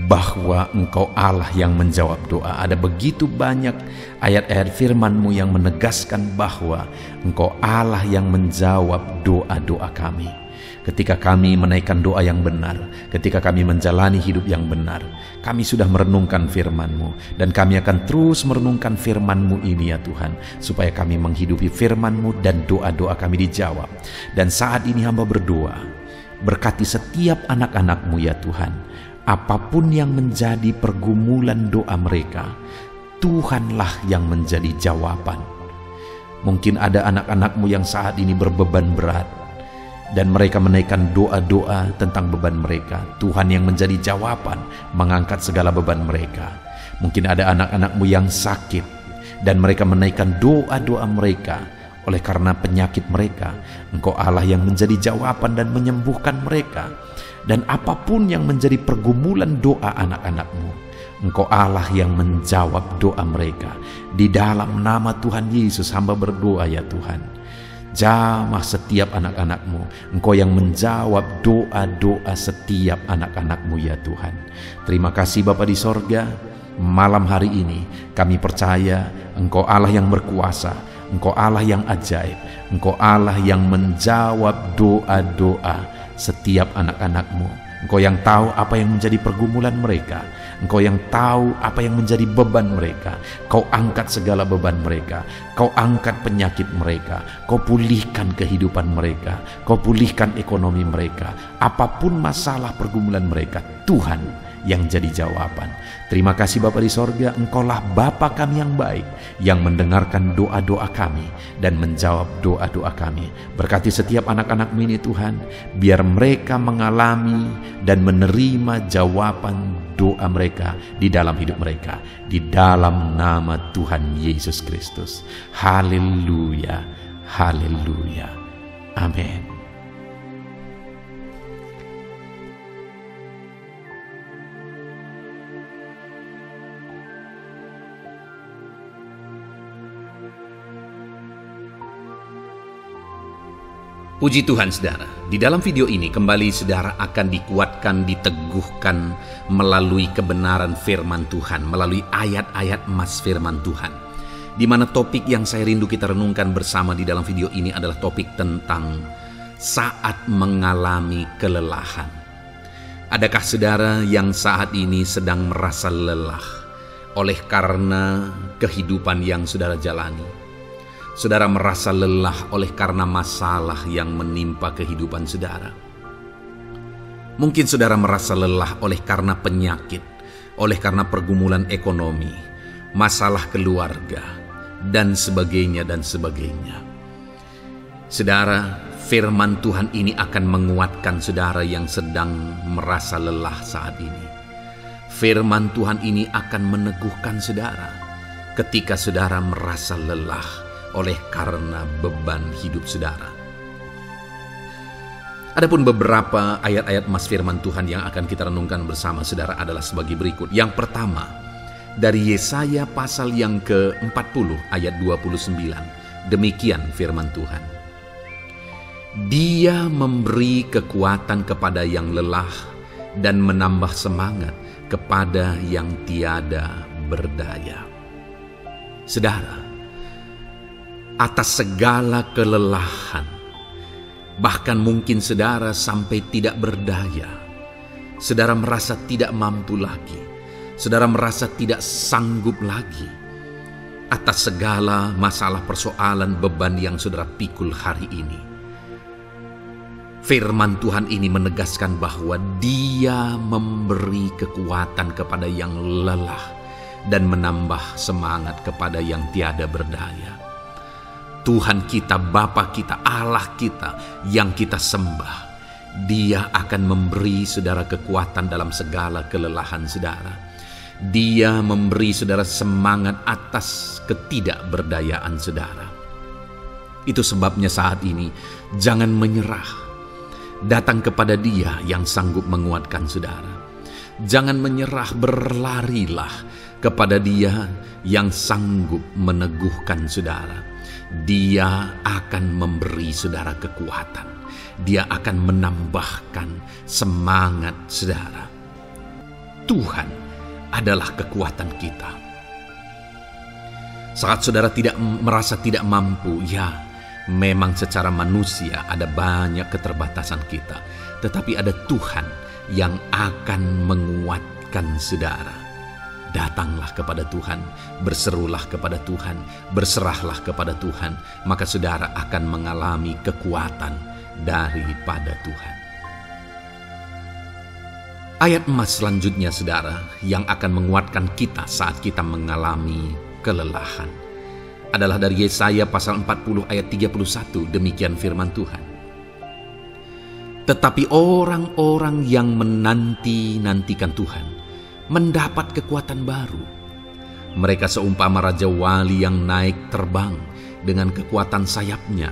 bahwa Engkau Allah yang menjawab doa. Ada begitu banyak ayat-ayat firman-Mu yang menegaskan bahwa Engkau Allah yang menjawab doa-doa kami. Ketika kami menaikkan doa yang benar, ketika kami menjalani hidup yang benar, kami sudah merenungkan firman-Mu, dan kami akan terus merenungkan firman-Mu ini ya Tuhan, supaya kami menghidupi firman-Mu dan doa-doa kami dijawab. Dan saat ini hamba berdoa, berkati setiap anak-anak-Mu ya Tuhan, apapun yang menjadi pergumulan doa mereka, Tuhanlah yang menjadi jawaban. Mungkin ada anak-anak-Mu yang saat ini berbeban berat, dan mereka menaikkan doa-doa tentang beban mereka. Tuhan yang menjadi jawaban, mengangkat segala beban mereka. Mungkin ada anak-anak-Mu yang sakit, dan mereka menaikkan doa-doa mereka. Oleh karena penyakit mereka, Engkau Allah yang menjadi jawaban dan menyembuhkan mereka. Dan apapun yang menjadi pergumulan doa anak-anak-Mu, Engkau Allah yang menjawab doa mereka. Di dalam nama Tuhan Yesus hamba berdoa ya Tuhan, jamah setiap anak-anak-Mu. Engkau yang menjawab doa-doa setiap anak-anak-Mu ya Tuhan. Terima kasih Bapa di sorga. Malam hari ini kami percaya Engkau Allah yang berkuasa, Engkau Allah yang ajaib, Engkau Allah yang menjawab doa-doa setiap anak-anak-Mu. Engkau yang tahu apa yang menjadi pergumulan mereka. Engkau yang tahu apa yang menjadi beban mereka. Kau angkat segala beban mereka. Kau angkat penyakit mereka. Kau pulihkan kehidupan mereka. Kau pulihkan ekonomi mereka. Apapun masalah pergumulan mereka, Tuhan yang jadi jawaban. Terima kasih Bapa di sorga, Engkaulah Bapa kami yang baik, yang mendengarkan doa-doa kami dan menjawab doa-doa kami. Berkati setiap anak-anak-Mu ini Tuhan, biar mereka mengalami dan menerima jawaban doa mereka di dalam hidup mereka, di dalam nama Tuhan Yesus Kristus. Haleluya, haleluya, amin. Puji Tuhan saudara, di dalam video ini kembali saudara akan dikuatkan, diteguhkan melalui kebenaran firman Tuhan, melalui ayat-ayat emas firman Tuhan. Di mana topik yang saya rindu kita renungkan bersama di dalam video ini adalah topik tentang saat mengalami kelelahan. Adakah saudara yang saat ini sedang merasa lelah oleh karena kehidupan yang saudara jalani? Saudara merasa lelah oleh karena masalah yang menimpa kehidupan saudara. Mungkin saudara merasa lelah oleh karena penyakit, oleh karena pergumulan ekonomi, masalah keluarga, dan sebagainya dan sebagainya. Saudara, firman Tuhan ini akan menguatkan saudara yang sedang merasa lelah saat ini. Firman Tuhan ini akan meneguhkan saudara ketika saudara merasa lelah oleh karena beban hidup saudara. Adapun beberapa ayat-ayat emas firman Tuhan yang akan kita renungkan bersama saudara adalah sebagai berikut. Yang pertama, dari Yesaya pasal yang ke-40 ayat 29. Demikian firman Tuhan. Dia memberi kekuatan kepada yang lelah dan menambah semangat kepada yang tiada berdaya. Saudara, atas segala kelelahan, bahkan mungkin saudara sampai tidak berdaya, saudara merasa tidak mampu lagi, saudara merasa tidak sanggup lagi, atas segala masalah persoalan beban yang saudara pikul hari ini. Firman Tuhan ini menegaskan bahwa Dia memberi kekuatan kepada yang lelah dan menambah semangat kepada yang tiada berdaya. Tuhan kita, Bapa kita, Allah kita yang kita sembah, Dia akan memberi saudara kekuatan dalam segala kelelahan saudara. Dia memberi saudara semangat atas ketidakberdayaan saudara. Itu sebabnya saat ini jangan menyerah. Datang kepada Dia yang sanggup menguatkan saudara. Jangan menyerah, berlarilah kepada Dia yang sanggup meneguhkan saudara. Dia akan memberi saudara kekuatan. Dia akan menambahkan semangat saudara. Tuhan adalah kekuatan kita. Saat saudara merasa tidak mampu, ya memang secara manusia ada banyak keterbatasan kita. Tetapi ada Tuhan yang akan menguatkan saudara. Datanglah kepada Tuhan, berserulah kepada Tuhan, berserahlah kepada Tuhan, maka saudara akan mengalami kekuatan daripada Tuhan. Ayat emas selanjutnya saudara yang akan menguatkan kita saat kita mengalami kelelahan adalah dari Yesaya pasal 40 ayat 31. Demikian firman Tuhan. Tetapi orang-orang yang menanti-nantikan Tuhan mendapat kekuatan baru. Mereka seumpama Raja Wali yang naik terbang dengan kekuatan sayapnya.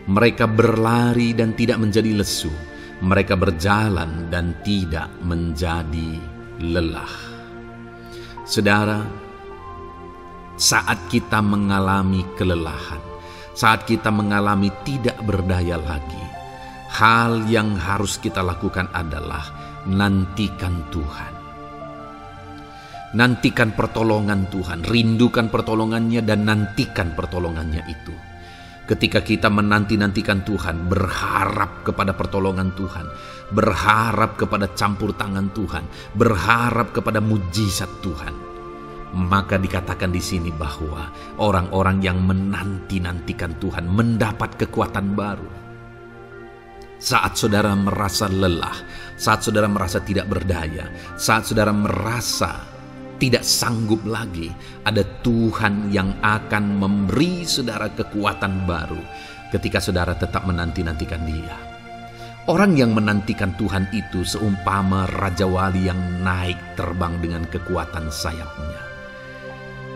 Mereka berlari dan tidak menjadi lesu. Mereka berjalan dan tidak menjadi lelah. Saudara, saat kita mengalami kelelahan, saat kita mengalami tidak berdaya lagi, hal yang harus kita lakukan adalah nantikan Tuhan. Nantikan pertolongan Tuhan, rindukan pertolongannya dan nantikan pertolongannya itu. Ketika kita menanti-nantikan Tuhan, berharap kepada pertolongan Tuhan, berharap kepada campur tangan Tuhan, berharap kepada mujizat Tuhan, maka dikatakan di sini bahwa orang-orang yang menanti-nantikan Tuhan mendapat kekuatan baru. Saat saudara merasa lelah, saat saudara merasa tidak berdaya, saat saudara merasa tidak sanggup lagi, ada Tuhan yang akan memberi saudara kekuatan baru ketika saudara tetap menanti-nantikan Dia. Orang yang menantikan Tuhan itu seumpama Raja Wali yang naik terbang dengan kekuatan sayapnya.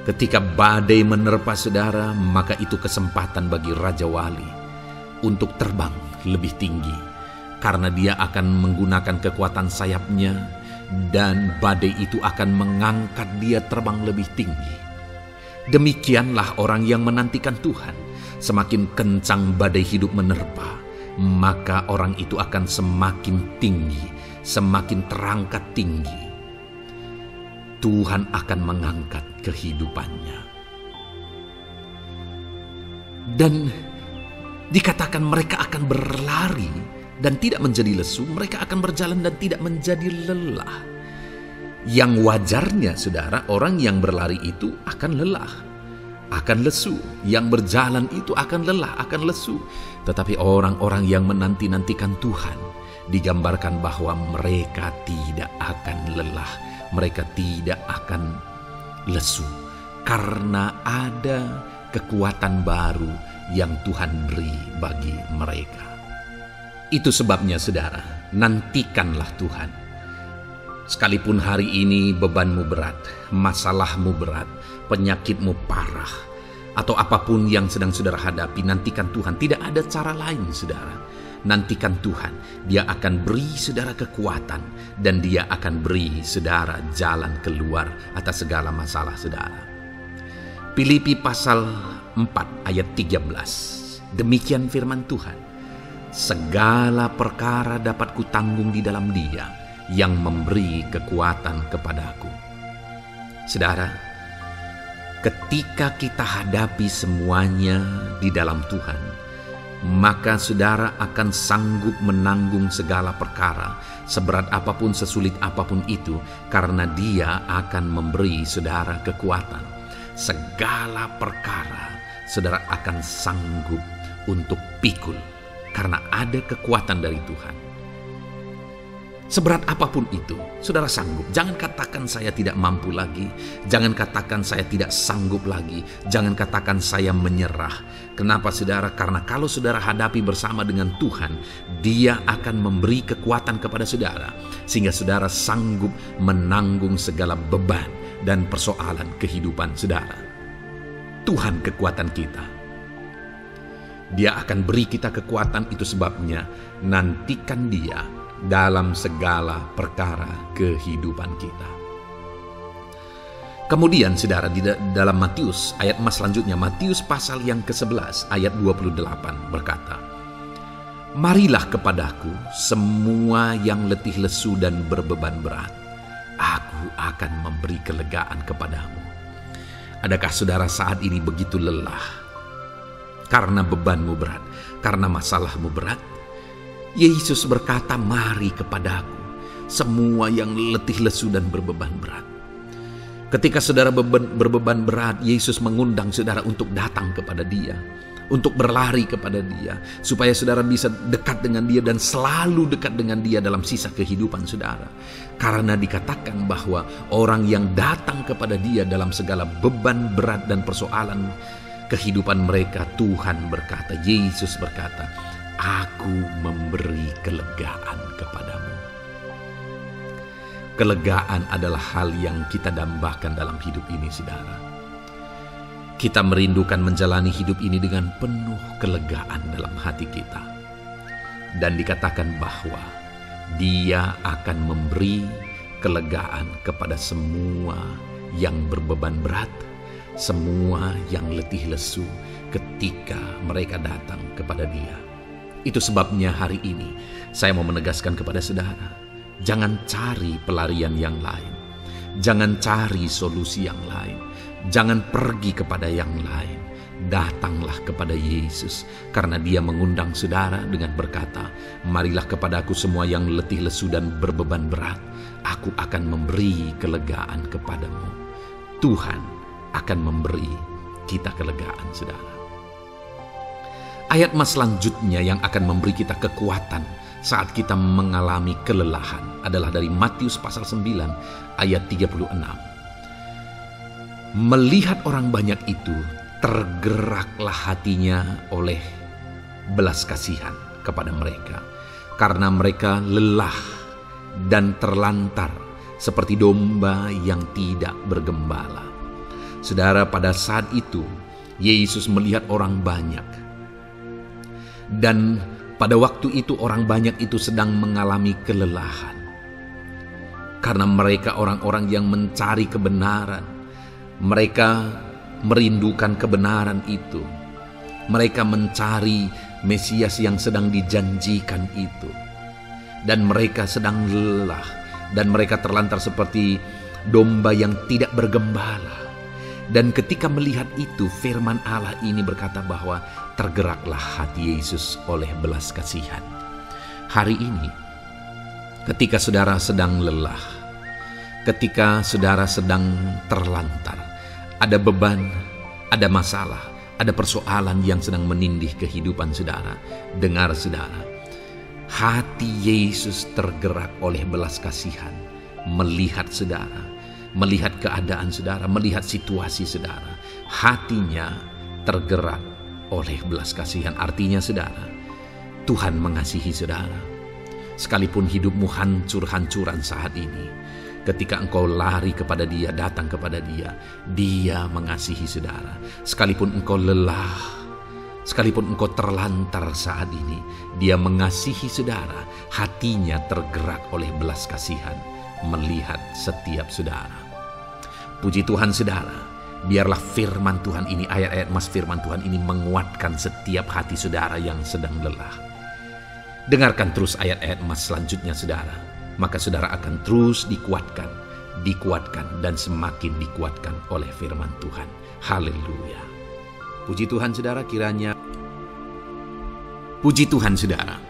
Ketika badai menerpa saudara, maka itu kesempatan bagi Raja Wali untuk terbang lebih tinggi, karena dia akan menggunakan kekuatan sayapnya, dan badai itu akan mengangkat dia terbang lebih tinggi. Demikianlah orang yang menantikan Tuhan. Semakin kencang badai hidup menerpa, maka orang itu akan semakin tinggi, semakin terangkat tinggi. Tuhan akan mengangkat kehidupannya. Dan dikatakan mereka akan berlari dan tidak menjadi lesu, mereka akan berjalan dan tidak menjadi lelah. Yang wajarnya, saudara, orang yang berlari itu akan lelah, akan lesu. Yang berjalan itu akan lelah, akan lesu. Tetapi orang-orang yang menanti-nantikan Tuhan, digambarkan bahwa mereka tidak akan lelah, mereka tidak akan lesu, karena ada kekuatan baru yang Tuhan beri bagi mereka. Itu sebabnya, saudara, nantikanlah Tuhan. Sekalipun hari ini bebanmu berat, masalahmu berat, penyakitmu parah, atau apapun yang sedang saudara hadapi, nantikan Tuhan. Tidak ada cara lain, saudara. Nantikan Tuhan. Dia akan beri saudara kekuatan, dan Dia akan beri saudara jalan keluar atas segala masalah saudara. Filipi pasal 4 ayat 13. Demikian firman Tuhan. Segala perkara dapat kutanggung di dalam Dia yang memberi kekuatan kepadaku. Saudara, ketika kita hadapi semuanya di dalam Tuhan, maka saudara akan sanggup menanggung segala perkara, seberat apapun, sesulit apapun itu, karena Dia akan memberi saudara kekuatan. Segala perkara saudara akan sanggup untuk pikul, karena ada kekuatan dari Tuhan. Seberat apapun itu, saudara sanggup. Jangan katakan saya tidak mampu lagi. Jangan katakan saya tidak sanggup lagi. Jangan katakan saya menyerah. Kenapa, saudara? Karena kalau saudara hadapi bersama dengan Tuhan, Dia akan memberi kekuatan kepada saudara, sehingga saudara sanggup menanggung segala beban dan persoalan kehidupan saudara. Tuhan kekuatan kita. Dia akan beri kita kekuatan, itu sebabnya nantikan Dia dalam segala perkara kehidupan kita. Kemudian saudara, di dalam Matius ayat selanjutnya, Matius pasal yang ke-11 ayat 28 berkata, "Marilah kepadaku semua yang letih lesu dan berbeban berat, aku akan memberi kelegaan kepadamu." Adakah saudara saat ini begitu lelah karena bebanmu berat, karena masalahmu berat? Yesus berkata, "Mari kepadaku semua yang letih lesu dan berbeban berat." Ketika saudara berbeban berat, Yesus mengundang saudara untuk datang kepada Dia, untuk berlari kepada Dia, supaya saudara bisa dekat dengan Dia dan selalu dekat dengan Dia dalam sisa kehidupan saudara. Karena dikatakan bahwa orang yang datang kepada Dia dalam segala beban berat dan persoalan kehidupan mereka, Tuhan berkata, Yesus berkata, "Aku memberi kelegaan kepadamu." Kelegaan adalah hal yang kita dambakan dalam hidup ini, saudara. Kita merindukan menjalani hidup ini dengan penuh kelegaan dalam hati kita. Dan dikatakan bahwa Dia akan memberi kelegaan kepada semua yang berbeban berat, semua yang letih lesu ketika mereka datang kepada Dia. Itu sebabnya hari ini saya mau menegaskan kepada saudara, jangan cari pelarian yang lain. Jangan cari solusi yang lain. Jangan pergi kepada yang lain. datanglah kepada Yesus, karena Dia mengundang saudara dengan berkata, "Marilah kepadaku semua yang letih lesu dan berbeban berat, aku akan memberi kelegaan kepadamu." Tuhan akan memberi kita kelegaan, saudara. Ayat mas selanjutnya yang akan memberi kita kekuatan saat kita mengalami kelelahan adalah dari Matius pasal 9 ayat 36. Melihat orang banyak itu, tergeraklah hatinya oleh belas kasihan kepada mereka, karena mereka lelah dan terlantar seperti domba yang tidak bergembala. Saudara, pada saat itu Yesus melihat orang banyak, dan pada waktu itu orang banyak itu sedang mengalami kelelahan, karena mereka orang-orang yang mencari kebenaran. Mereka merindukan kebenaran itu. Mereka mencari Mesias yang sedang dijanjikan itu. Dan mereka sedang lelah. Dan mereka terlantar seperti domba yang tidak bergembala. Dan ketika melihat itu, firman Allah ini berkata bahwa tergeraklah hati Yesus oleh belas kasihan. Hari ini, ketika saudara sedang lelah, ketika saudara sedang terlantar, ada beban, ada masalah, ada persoalan yang sedang menindih kehidupan saudara. Dengar saudara, hati Yesus tergerak oleh belas kasihan, melihat saudara, melihat keadaan saudara, melihat situasi saudara. Hatinya tergerak oleh belas kasihan. Artinya saudara, Tuhan mengasihi saudara. Sekalipun hidupmu hancur-hancuran saat ini, ketika engkau lari kepada Dia, datang kepada Dia, Dia mengasihi saudara. Sekalipun engkau lelah, sekalipun engkau terlantar saat ini, Dia mengasihi saudara. Hatinya tergerak oleh belas kasihan melihat setiap saudara. Puji Tuhan saudara, biarlah firman Tuhan ini, ayat-ayat mas firman Tuhan ini menguatkan setiap hati saudara yang sedang lelah. Dengarkan terus ayat-ayat mas selanjutnya saudara, maka saudara akan terus dikuatkan, dan semakin dikuatkan oleh firman Tuhan. Haleluya. Puji Tuhan saudara, kiranya. Puji Tuhan saudara,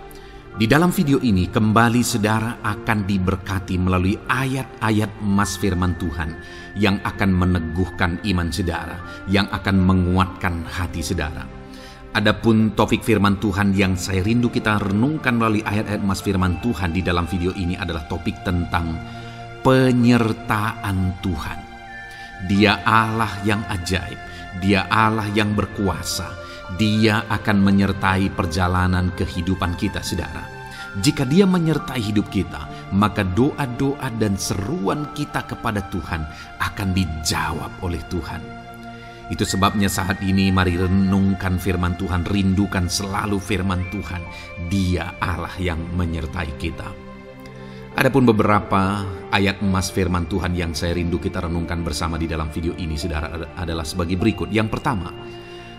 di dalam video ini kembali saudara akan diberkati melalui ayat-ayat emas firman Tuhan yang akan meneguhkan iman saudara, yang akan menguatkan hati saudara. Adapun topik firman Tuhan yang saya rindu kita renungkan melalui ayat-ayat emas firman Tuhan di dalam video ini adalah topik tentang penyertaan Tuhan. Dia Allah yang ajaib, Dia Allah yang berkuasa. Dia akan menyertai perjalanan kehidupan kita saudara. Jika Dia menyertai hidup kita, maka doa-doa dan seruan kita kepada Tuhan akan dijawab oleh Tuhan. Itu sebabnya saat ini mari renungkan firman Tuhan, rindukan selalu firman Tuhan. Dia Allah yang menyertai kita. Adapun beberapa ayat emas firman Tuhan yang saya rindu kita renungkan bersama di dalam video ini saudara adalah sebagai berikut. Yang pertama,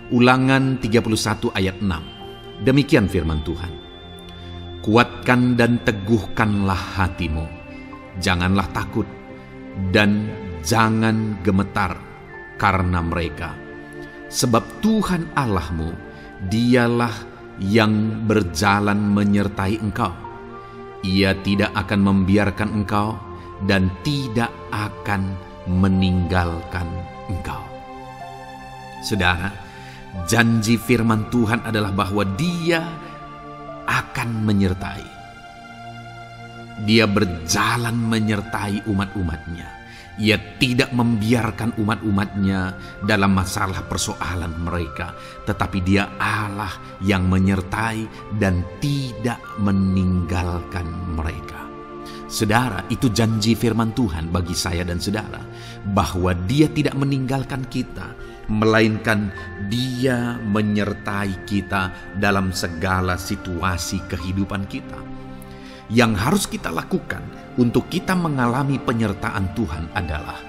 Ulangan 31 ayat 6. Demikian firman Tuhan. Kuatkan dan teguhkanlah hatimu. Janganlah takut dan jangan gemetar karena mereka. Sebab Tuhan Allahmu, Dialah yang berjalan menyertai engkau. Ia tidak akan membiarkan engkau dan tidak akan meninggalkan engkau. Saudara, janji firman Tuhan adalah bahwa Dia akan menyertai. Dia berjalan menyertai umat-umatnya. Ia tidak membiarkan umat-umatnya dalam masalah persoalan mereka, tetapi Dia Allah yang menyertai dan tidak meninggalkan mereka. Saudara, itu janji firman Tuhan bagi saya dan saudara, bahwa Dia tidak meninggalkan kita, melainkan Dia menyertai kita dalam segala situasi kehidupan kita. Yang harus kita lakukan untuk kita mengalami penyertaan Tuhan adalah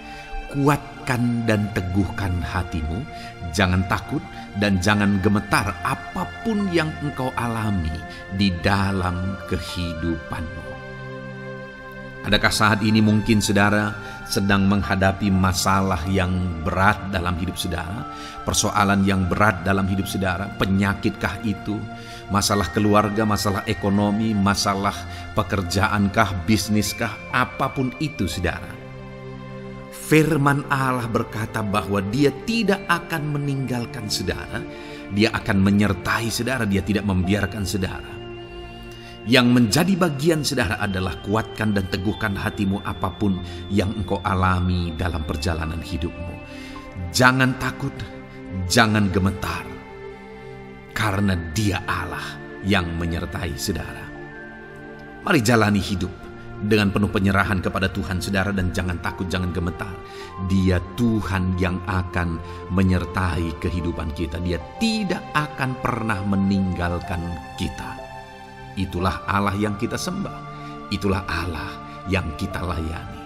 kuatkan dan teguhkan hatimu, jangan takut dan jangan gemetar apapun yang engkau alami di dalam kehidupanmu. Adakah saat ini mungkin saudara sedang menghadapi masalah yang berat dalam hidup saudara, persoalan yang berat dalam hidup saudara, penyakitkah itu, masalah keluarga, masalah ekonomi, masalah pekerjaankah, bisniskah, apapun itu saudara. Firman Allah berkata bahwa Dia tidak akan meninggalkan saudara, Dia akan menyertai saudara, Dia tidak membiarkan saudara. Yang menjadi bagian saudara adalah kuatkan dan teguhkan hatimu apapun yang engkau alami dalam perjalanan hidupmu. Jangan takut, jangan gemetar, karena Dia Allah yang menyertai saudara. Mari jalani hidup dengan penuh penyerahan kepada Tuhan saudara, dan jangan takut, jangan gemetar. Dia Tuhan yang akan menyertai kehidupan kita. Dia tidak akan pernah meninggalkan kita. Itulah Allah yang kita sembah. Itulah Allah yang kita layani.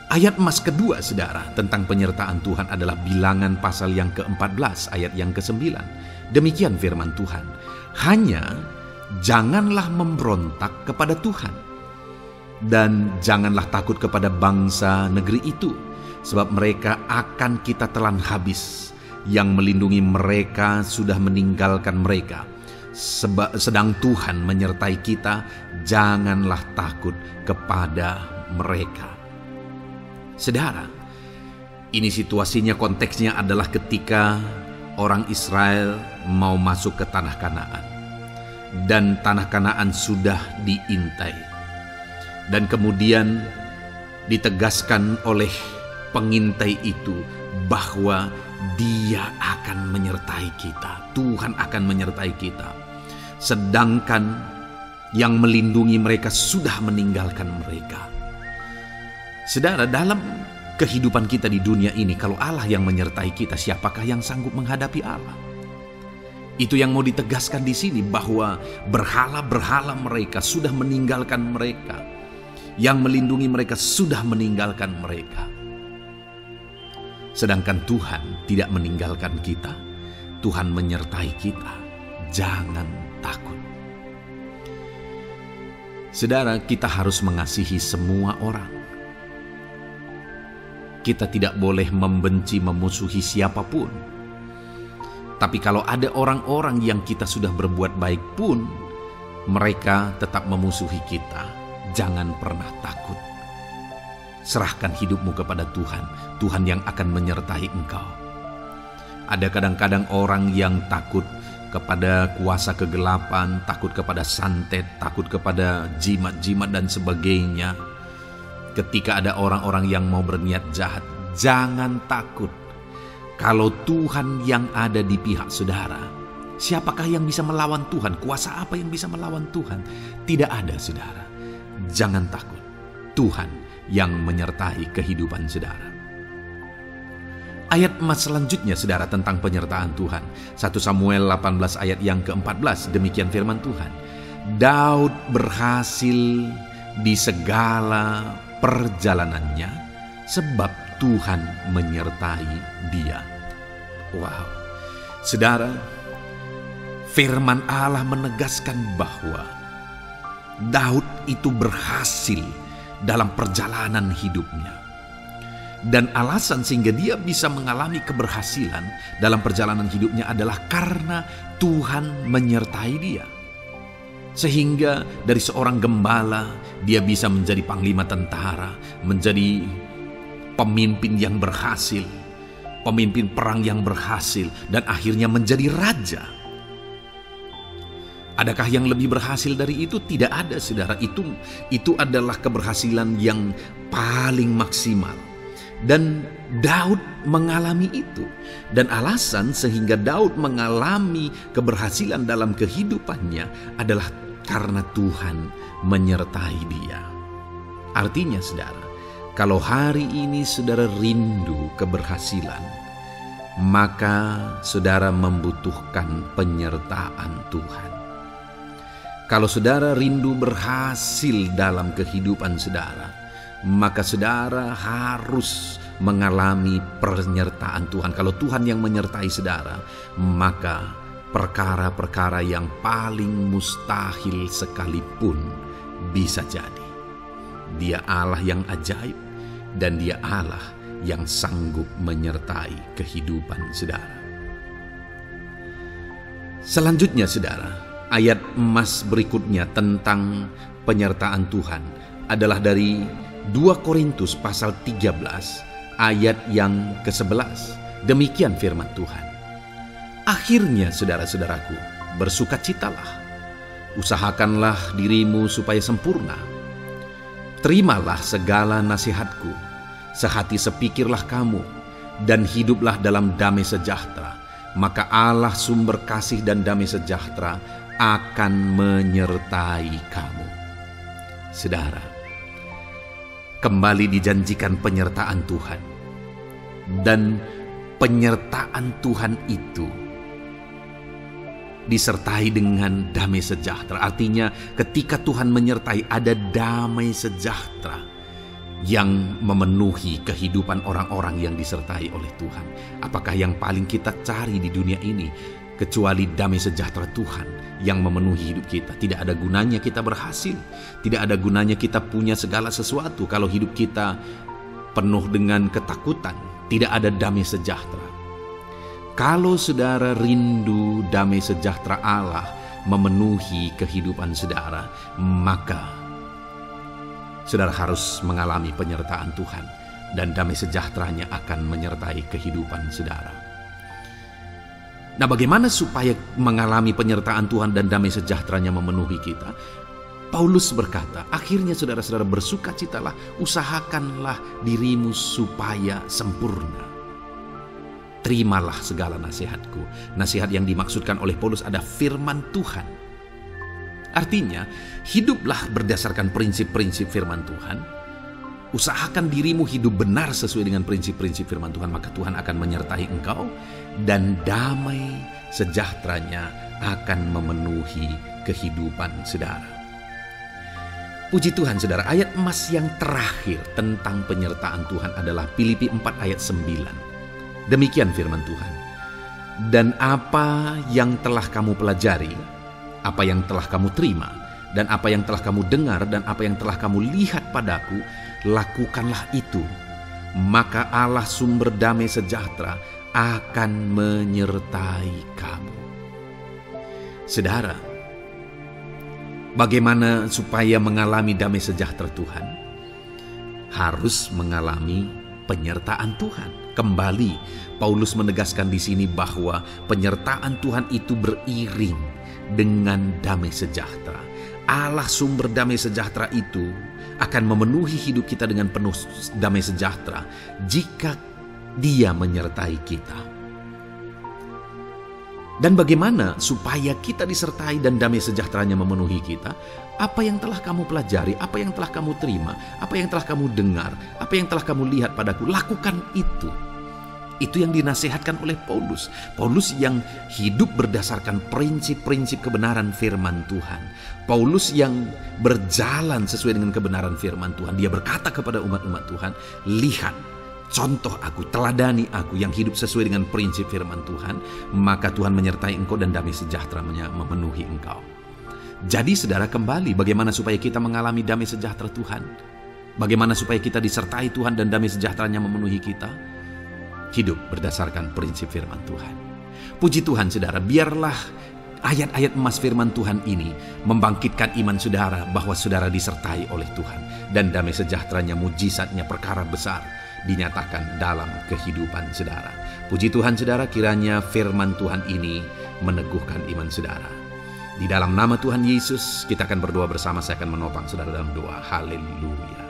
Ayat emas kedua saudara tentang penyertaan Tuhan adalah Bilangan pasal yang ke-14 ayat yang ke-9. Demikian firman Tuhan. Hanya janganlah memberontak kepada Tuhan, dan janganlah takut kepada bangsa negeri itu, sebab mereka akan kita telan habis. Yang melindungi mereka sudah meninggalkan mereka. Sedang Tuhan menyertai kita, janganlah takut kepada mereka. Saudara, ini situasinya, konteksnya adalah ketika orang Israel mau masuk ke tanah Kanaan, dan tanah Kanaan sudah diintai, dan kemudian ditegaskan oleh pengintai itu bahwa Dia akan menyertai kita, Tuhan akan menyertai kita. Sedangkan yang melindungi mereka sudah meninggalkan mereka. Saudara, dalam kehidupan kita di dunia ini, kalau Allah yang menyertai kita, siapakah yang sanggup menghadapi Allah? Itu yang mau ditegaskan di sini, bahwa berhala-berhala mereka sudah meninggalkan mereka. Yang melindungi mereka sudah meninggalkan mereka. Sedangkan Tuhan tidak meninggalkan kita. Tuhan menyertai kita. Jangan takut. Saudara, kita harus mengasihi semua orang. Kita tidak boleh membenci, memusuhi siapapun. Tapi kalau ada orang-orang yang kita sudah berbuat baik pun, mereka tetap memusuhi kita, jangan pernah takut. Serahkan hidupmu kepada Tuhan, Tuhan yang akan menyertai engkau. Ada kadang-kadang orang yang takut kepada kuasa kegelapan, takut kepada santet, takut kepada jimat-jimat dan sebagainya. Ketika ada orang-orang yang mau berniat jahat, jangan takut. Kalau Tuhan yang ada di pihak saudara, siapakah yang bisa melawan Tuhan? Kuasa apa yang bisa melawan Tuhan? Tidak ada, saudara. Jangan takut. Tuhan yang menyertai kehidupan saudara. Ayat emas selanjutnya saudara tentang penyertaan Tuhan. 1 Samuel 18 ayat yang ke-14, demikian firman Tuhan. Daud berhasil di segala perjalanannya sebab Tuhan menyertai dia. Wow. Saudara, firman Allah menegaskan bahwa Daud itu berhasil dalam perjalanan hidupnya. Dan alasan sehingga dia bisa mengalami keberhasilan dalam perjalanan hidupnya adalah karena Tuhan menyertai dia. Sehingga dari seorang gembala dia bisa menjadi panglima tentara, menjadi pemimpin yang berhasil, pemimpin perang yang berhasil, dan akhirnya menjadi raja. Adakah yang lebih berhasil dari itu? Tidak ada, saudara. Itu adalah keberhasilan yang paling maksimal. Dan Daud mengalami itu. Dan alasan sehingga Daud mengalami keberhasilan dalam kehidupannya adalah karena Tuhan menyertai dia. Artinya, saudara, kalau hari ini saudara rindu keberhasilan, maka saudara membutuhkan penyertaan Tuhan. Kalau saudara rindu berhasil dalam kehidupan saudara, maka saudara harus mengalami penyertaan Tuhan. Kalau Tuhan yang menyertai saudara, maka perkara-perkara yang paling mustahil sekalipun bisa jadi. Dia Allah yang ajaib, dan Dia Allah yang sanggup menyertai kehidupan saudara. Selanjutnya saudara, ayat emas berikutnya tentang penyertaan Tuhan adalah dari 2 Korintus pasal 13 ayat yang ke-11. Demikian firman Tuhan. Akhirnya saudara-saudaraku, bersukacitalah, usahakanlah dirimu supaya sempurna. Terimalah segala nasihatku, sehati sepikirlah kamu, dan hiduplah dalam damai sejahtera. Maka Allah sumber kasih dan damai sejahtera akan menyertai kamu. Saudara, kembali dijanjikan penyertaan Tuhan. Dan penyertaan Tuhan itu disertai dengan damai sejahtera. Artinya ketika Tuhan menyertai, ada damai sejahtera yang memenuhi kehidupan orang-orang yang disertai oleh Tuhan. Apakah yang paling kita cari di dunia ini kecuali damai sejahtera Tuhan yang memenuhi hidup kita? Tidak ada gunanya kita berhasil, tidak ada gunanya kita punya segala sesuatu kalau hidup kita penuh dengan ketakutan, tidak ada damai sejahtera. Kalau saudara rindu damai sejahtera Allah memenuhi kehidupan saudara, maka saudara harus mengalami penyertaan Tuhan, dan damai sejahteranya akan menyertai kehidupan saudara. Nah, bagaimana supaya mengalami penyertaan Tuhan dan damai sejahteranya memenuhi kita? Paulus berkata, akhirnya saudara-saudara bersukacitalah, usahakanlah dirimu supaya sempurna. Terimalah segala nasihatku. Nasihat yang dimaksudkan oleh Paulus ada firman Tuhan. Artinya, hiduplah berdasarkan prinsip-prinsip firman Tuhan. Usahakan dirimu hidup benar sesuai dengan prinsip-prinsip firman Tuhan, maka Tuhan akan menyertai engkau, dan damai sejahteranya akan memenuhi kehidupan saudara. Puji Tuhan saudara, ayat emas yang terakhir tentang penyertaan Tuhan adalah Filipi 4 ayat 9. Demikian firman Tuhan. Dan apa yang telah kamu pelajari, apa yang telah kamu terima, dan apa yang telah kamu dengar, dan apa yang telah kamu lihat padaku, lakukanlah itu. Maka Allah sumber damai sejahtera akan menyertai kamu. Saudara, bagaimana supaya mengalami damai sejahtera Tuhan? Harus mengalami penyertaan Tuhan. Kembali, Paulus menegaskan di sini bahwa penyertaan Tuhan itu beriring dengan damai sejahtera. Allah sumber damai sejahtera itu akan memenuhi hidup kita dengan penuh damai sejahtera jika Dia menyertai kita. Dan bagaimana supaya kita disertai dan damai sejahteranya memenuhi kita? Apa yang telah kamu pelajari, apa yang telah kamu terima, apa yang telah kamu dengar, apa yang telah kamu lihat padaku, lakukan itu. Itu yang dinasihatkan oleh Paulus. Paulus yang hidup berdasarkan prinsip-prinsip kebenaran firman Tuhan. Paulus yang berjalan sesuai dengan kebenaran firman Tuhan. Dia berkata kepada umat-umat Tuhan, lihat, contoh aku, teladani aku yang hidup sesuai dengan prinsip firman Tuhan, maka Tuhan menyertai engkau dan damai sejahtera memenuhi engkau. Jadi saudara, kembali bagaimana supaya kita mengalami damai sejahtera Tuhan? Bagaimana supaya kita disertai Tuhan dan damai sejahteranya memenuhi kita? Hidup berdasarkan prinsip firman Tuhan. Puji Tuhan saudara, biarlah ayat-ayat emas firman Tuhan ini membangkitkan iman saudara bahwa saudara disertai oleh Tuhan, dan damai sejahteranya, mujizatnya, perkara besar dinyatakan dalam kehidupan saudara. Puji Tuhan saudara, kiranya firman Tuhan ini meneguhkan iman saudara. Di dalam nama Tuhan Yesus kita akan berdoa bersama. Saya akan menopang saudara dalam doa. Haleluya.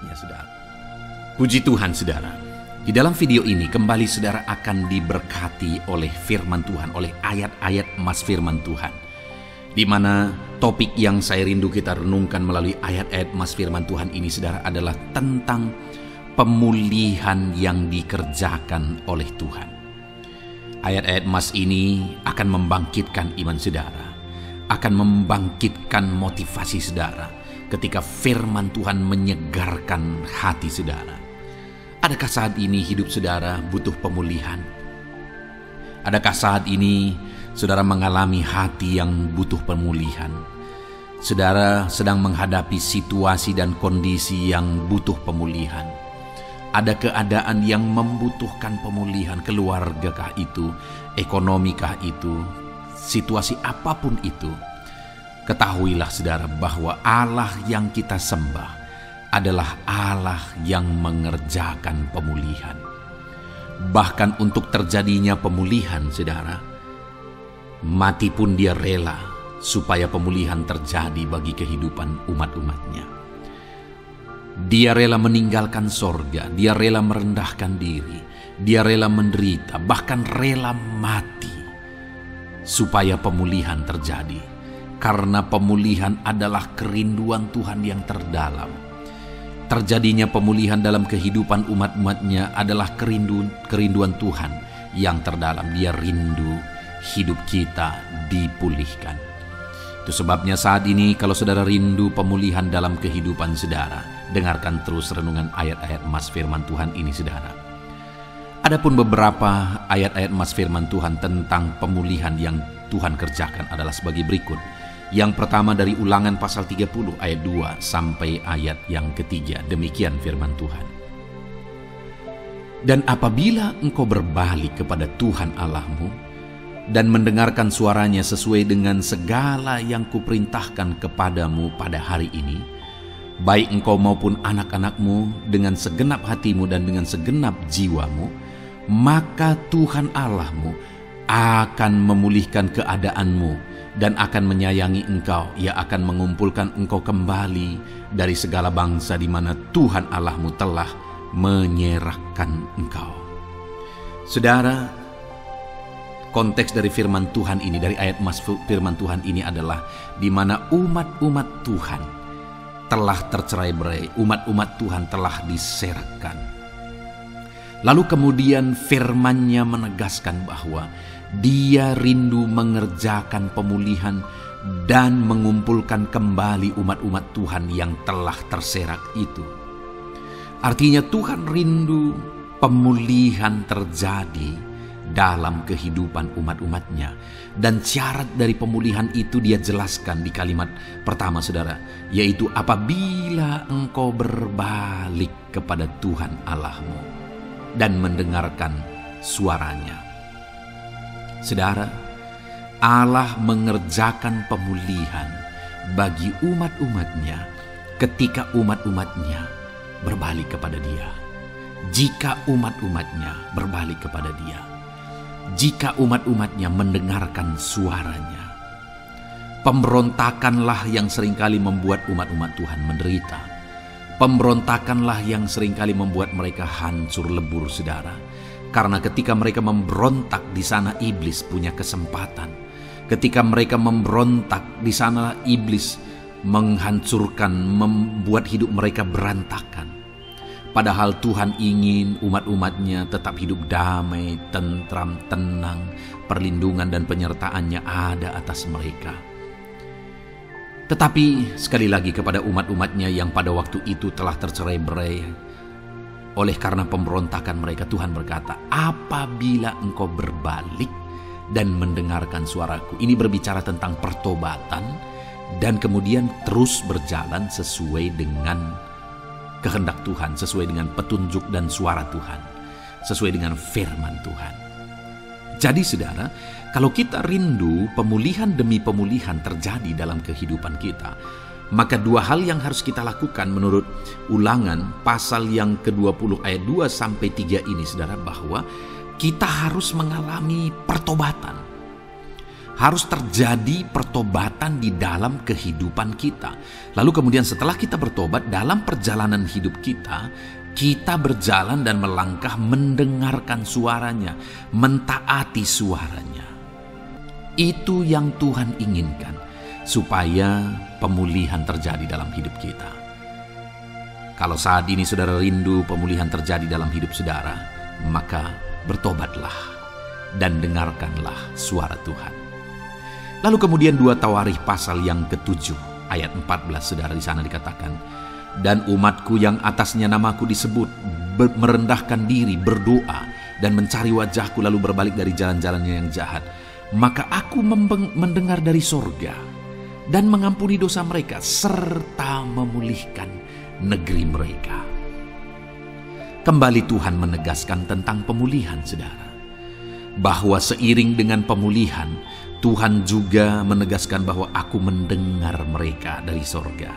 Ya saudara. Puji Tuhan saudara. Di dalam video ini kembali saudara akan diberkati oleh firman Tuhan, oleh ayat-ayat emas firman Tuhan. Di mana topik yang saya rindu kita renungkan melalui ayat-ayat emas firman Tuhan ini saudara adalah tentang pemulihan yang dikerjakan oleh Tuhan. Ayat-ayat emas ini akan membangkitkan iman saudara, akan membangkitkan motivasi saudara ketika firman Tuhan menyegarkan hati saudara. Adakah saat ini hidup saudara butuh pemulihan? Adakah saat ini saudara mengalami hati yang butuh pemulihan? Saudara sedang menghadapi situasi dan kondisi yang butuh pemulihan. Ada keadaan yang membutuhkan pemulihan, keluargakah itu, ekonomikah itu, situasi apapun itu. Ketahuilah saudara bahwa Allah yang kita sembah adalah Allah yang mengerjakan pemulihan. Bahkan untuk terjadinya pemulihan saudara, mati pun dia rela supaya pemulihan terjadi bagi kehidupan umat-umatnya. Dia rela meninggalkan sorga, dia rela merendahkan diri, dia rela menderita, bahkan rela mati supaya pemulihan terjadi. Karena pemulihan adalah kerinduan Tuhan yang terdalam. Terjadinya pemulihan dalam kehidupan umat-umatnya adalah kerinduan Tuhan yang terdalam. Dia rindu hidup kita dipulihkan. Itu sebabnya saat ini kalau saudara rindu pemulihan dalam kehidupan saudara, dengarkan terus renungan ayat-ayat emas firman Tuhan ini saudara. Adapun beberapa ayat-ayat emas firman Tuhan tentang pemulihan yang Tuhan kerjakan adalah sebagai berikut. Yang pertama dari Ulangan pasal 30 ayat 2 sampai ayat yang ketiga. Demikian firman Tuhan. Dan apabila engkau berbalik kepada Tuhan Allahmu dan mendengarkan suaranya sesuai dengan segala yang kuperintahkan kepadamu pada hari ini, baik engkau maupun anak-anakmu dengan segenap hatimu dan dengan segenap jiwamu, maka Tuhan Allahmu akan memulihkan keadaanmu dan akan menyayangi engkau. Ia akan mengumpulkan engkau kembali dari segala bangsa di mana Tuhan Allahmu telah menyerahkan engkau. Saudara, konteks dari firman Tuhan ini, dari ayat emas firman Tuhan ini adalah di mana umat-umat Tuhan telah tercerai-berai, umat-umat Tuhan telah diserahkan. Lalu kemudian firman-Nya menegaskan bahwa Dia rindu mengerjakan pemulihan dan mengumpulkan kembali umat-umat Tuhan yang telah terserak itu. Artinya Tuhan rindu pemulihan terjadi dalam kehidupan umat-umatnya. Dan syarat dari pemulihan itu dia jelaskan di kalimat pertama saudara, yaitu apabila engkau berbalik kepada Tuhan Allahmu dan mendengarkan suaranya. Saudara, Allah mengerjakan pemulihan bagi umat-umatnya ketika umat-umatnya berbalik kepada Dia. Jika umat-umatnya berbalik kepada Dia, jika umat-umatnya mendengarkan suaranya. Pemberontakanlah yang seringkali membuat umat-umat Tuhan menderita. Pemberontakanlah yang seringkali membuat mereka hancur lebur saudara. Karena ketika mereka memberontak di sana iblis punya kesempatan. Ketika mereka memberontak di sana iblis menghancurkan, membuat hidup mereka berantakan. Padahal Tuhan ingin umat-umatnya tetap hidup damai, tentram, tenang, perlindungan dan penyertaan-Nya ada atas mereka. Tetapi sekali lagi kepada umat-umatnya yang pada waktu itu telah tercerai-berai oleh karena pemberontakan mereka, Tuhan berkata, apabila engkau berbalik dan mendengarkan suaraku. Ini berbicara tentang pertobatan dan kemudian terus berjalan sesuai dengan kehendak Tuhan, sesuai dengan petunjuk dan suara Tuhan, sesuai dengan firman Tuhan. Jadi saudara, kalau kita rindu pemulihan demi pemulihan terjadi dalam kehidupan kita, maka dua hal yang harus kita lakukan menurut Ulangan pasal yang ke-20 ayat 2 sampai 3 ini saudara, bahwa kita harus mengalami pertobatan. Harus terjadi pertobatan di dalam kehidupan kita. Lalu kemudian setelah kita bertobat, dalam perjalanan hidup kita, kita berjalan dan melangkah mendengarkan suaranya, mentaati suaranya. Itu yang Tuhan inginkan, supaya pemulihan terjadi dalam hidup kita. Kalau saat ini saudara rindu pemulihan terjadi dalam hidup saudara, maka bertobatlah dan dengarkanlah suara Tuhan. Lalu kemudian 2 Tawarikh pasal yang ke-7 ayat 14 saudara, di sana dikatakan, dan umatku yang atasnya namaku disebut merendahkan diri, berdoa dan mencari wajahku lalu berbalik dari jalan-jalannya yang jahat, maka aku mendengar dari sorga dan mengampuni dosa mereka, serta memulihkan negeri mereka. Kembali Tuhan menegaskan tentang pemulihan, saudara. Bahwa seiring dengan pemulihan, Tuhan juga menegaskan bahwa aku mendengar mereka dari sorga.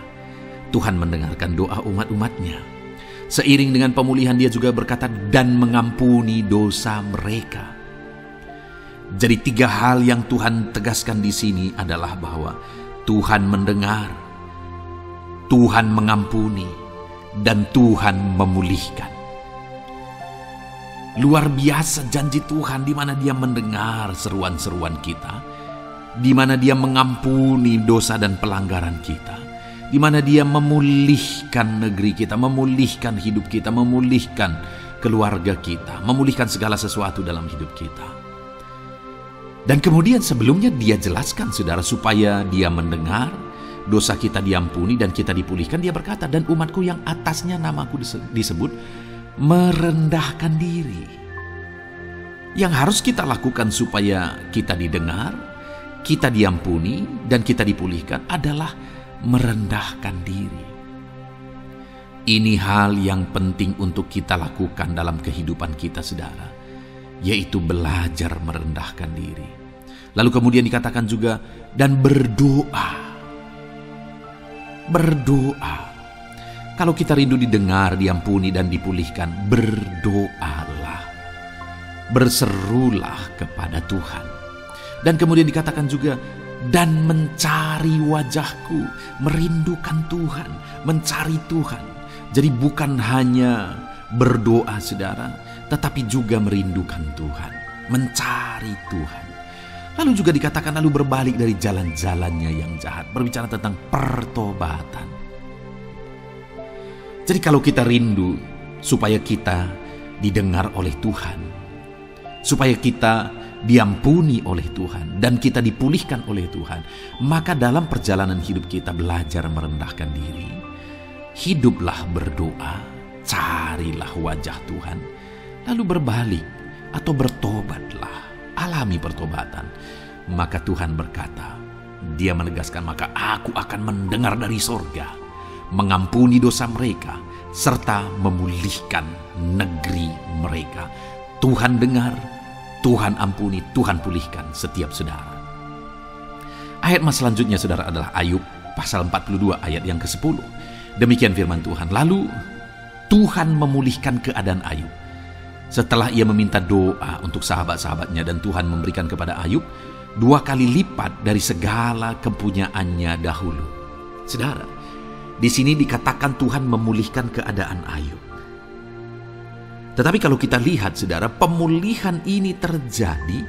Tuhan mendengarkan doa umat-umatnya. Seiring dengan pemulihan dia juga berkata, dan mengampuni dosa mereka. Jadi 3 hal yang Tuhan tegaskan di sini adalah bahwa Tuhan mendengar, Tuhan mengampuni, dan Tuhan memulihkan. Luar biasa janji Tuhan di mana Dia mendengar seruan-seruan kita, di mana Dia mengampuni dosa dan pelanggaran kita, di mana Dia memulihkan negeri kita, memulihkan hidup kita, memulihkan keluarga kita, memulihkan segala sesuatu dalam hidup kita. Dan kemudian sebelumnya Dia jelaskan, saudara, supaya Dia mendengar, dosa kita diampuni dan kita dipulihkan. Dia berkata, dan umatku yang atasnya namaku disebut merendahkan diri. Yang harus kita lakukan supaya kita didengar, kita diampuni, dan kita dipulihkan adalah merendahkan diri. Ini hal yang penting untuk kita lakukan dalam kehidupan kita, saudara, yaitu belajar merendahkan diri. Lalu kemudian dikatakan juga, dan berdoa. Berdoa. Kalau kita rindu didengar, diampuni, dan dipulihkan, berdoalah. Berserulah kepada Tuhan. Dan kemudian dikatakan juga, dan mencari wajahku, merindukan Tuhan, mencari Tuhan. Jadi bukan hanya berdoa, saudara, tetapi juga merindukan Tuhan, mencari Tuhan. Lalu juga dikatakan, lalu berbalik dari jalan-jalannya yang jahat. Berbicara tentang pertobatan. Jadi kalau kita rindu supaya kita didengar oleh Tuhan, supaya kita diampuni oleh Tuhan, dan kita dipulihkan oleh Tuhan, maka dalam perjalanan hidup kita belajar merendahkan diri. Hiduplah berdoa, carilah wajah Tuhan, lalu berbalik atau bertobatlah, alami pertobatan. Maka Tuhan berkata, Dia menegaskan, maka aku akan mendengar dari sorga, mengampuni dosa mereka, serta memulihkan negeri mereka. Tuhan dengar, Tuhan ampuni, Tuhan pulihkan setiap saudara. Ayat mas selanjutnya, saudara, adalah Ayub pasal 42 ayat yang ke-10. Demikian firman Tuhan. Lalu Tuhan memulihkan keadaan Ayub. Setelah ia meminta doa untuk sahabat-sahabatnya, dan Tuhan memberikan kepada Ayub 2 kali lipat dari segala kepunyaannya dahulu. Saudara, di sini dikatakan Tuhan memulihkan keadaan Ayub. Tetapi kalau kita lihat, saudara, pemulihan ini terjadi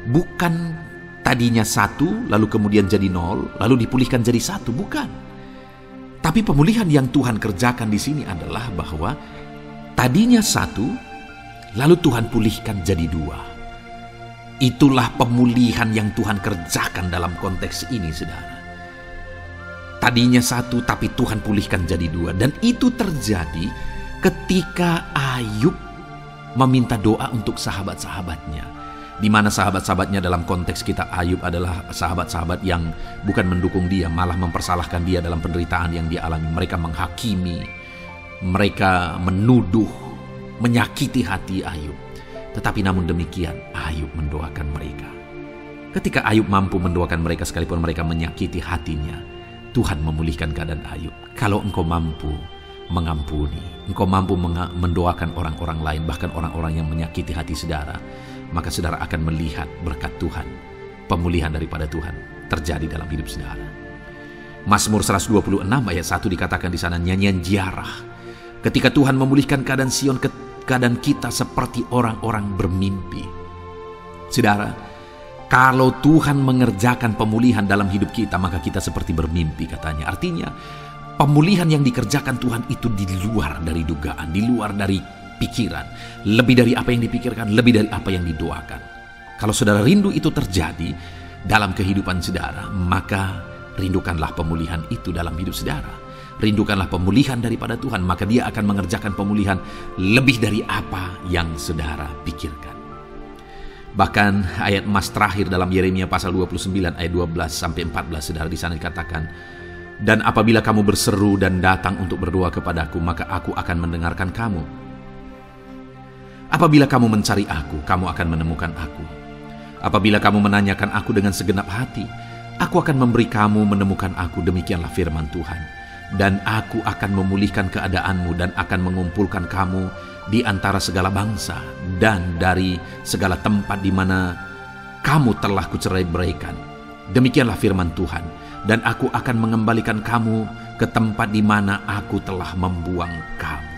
bukan tadinya 1, lalu kemudian jadi 0, lalu dipulihkan jadi 1, bukan. Tapi pemulihan yang Tuhan kerjakan di sini adalah bahwa tadinya 1, lalu Tuhan pulihkan jadi 2. Itulah pemulihan yang Tuhan kerjakan dalam konteks ini, saudara. Tadinya 1, tapi Tuhan pulihkan jadi 2. Dan itu terjadi ketika Ayub meminta doa untuk sahabat-sahabatnya. Di mana sahabat-sahabatnya dalam konteks kita, Ayub adalah sahabat-sahabat yang bukan mendukung dia, malah mempersalahkan dia dalam penderitaan yang dia alami. Mereka menghakimi, mereka menuduh, menyakiti hati Ayub. Tetapi namun demikian, Ayub mendoakan mereka. Ketika Ayub mampu mendoakan mereka sekalipun mereka menyakiti hatinya, Tuhan memulihkan keadaan Ayub. Kalau engkau mampu mengampuni, engkau mampu mendoakan orang-orang lain, bahkan orang-orang yang menyakiti hati saudara, maka saudara akan melihat berkat Tuhan, pemulihan daripada Tuhan terjadi dalam hidup saudara. Mazmur 126 ayat 1 dikatakan di sana, nyanyian ziarah. Ketika Tuhan memulihkan keadaan Sion, keadaan kita seperti orang-orang bermimpi. Saudara, kalau Tuhan mengerjakan pemulihan dalam hidup kita, maka kita seperti bermimpi, katanya. Artinya, pemulihan yang dikerjakan Tuhan itu di luar dari dugaan, di luar dari pikiran, lebih dari apa yang dipikirkan, lebih dari apa yang didoakan. Kalau saudara rindu itu terjadi dalam kehidupan saudara, maka rindukanlah pemulihan itu dalam hidup saudara. Rindukanlah pemulihan daripada Tuhan, maka Dia akan mengerjakan pemulihan lebih dari apa yang saudara pikirkan. Bahkan ayat emas terakhir dalam Yeremia pasal 29 ayat 12 sampai 14, saudara, di sana dikatakan, "Dan apabila kamu berseru dan datang untuk berdoa kepadaku, maka aku akan mendengarkan kamu. Apabila kamu mencari aku, kamu akan menemukan aku. Apabila kamu menanyakan aku dengan segenap hati, aku akan memberi kamu menemukan aku, demikianlah firman Tuhan. Dan aku akan memulihkan keadaanmu dan akan mengumpulkan kamu di antara segala bangsa dan dari segala tempat di mana kamu telah kucerai-beraikan. Demikianlah firman Tuhan. Dan aku akan mengembalikan kamu ke tempat di mana aku telah membuang kamu."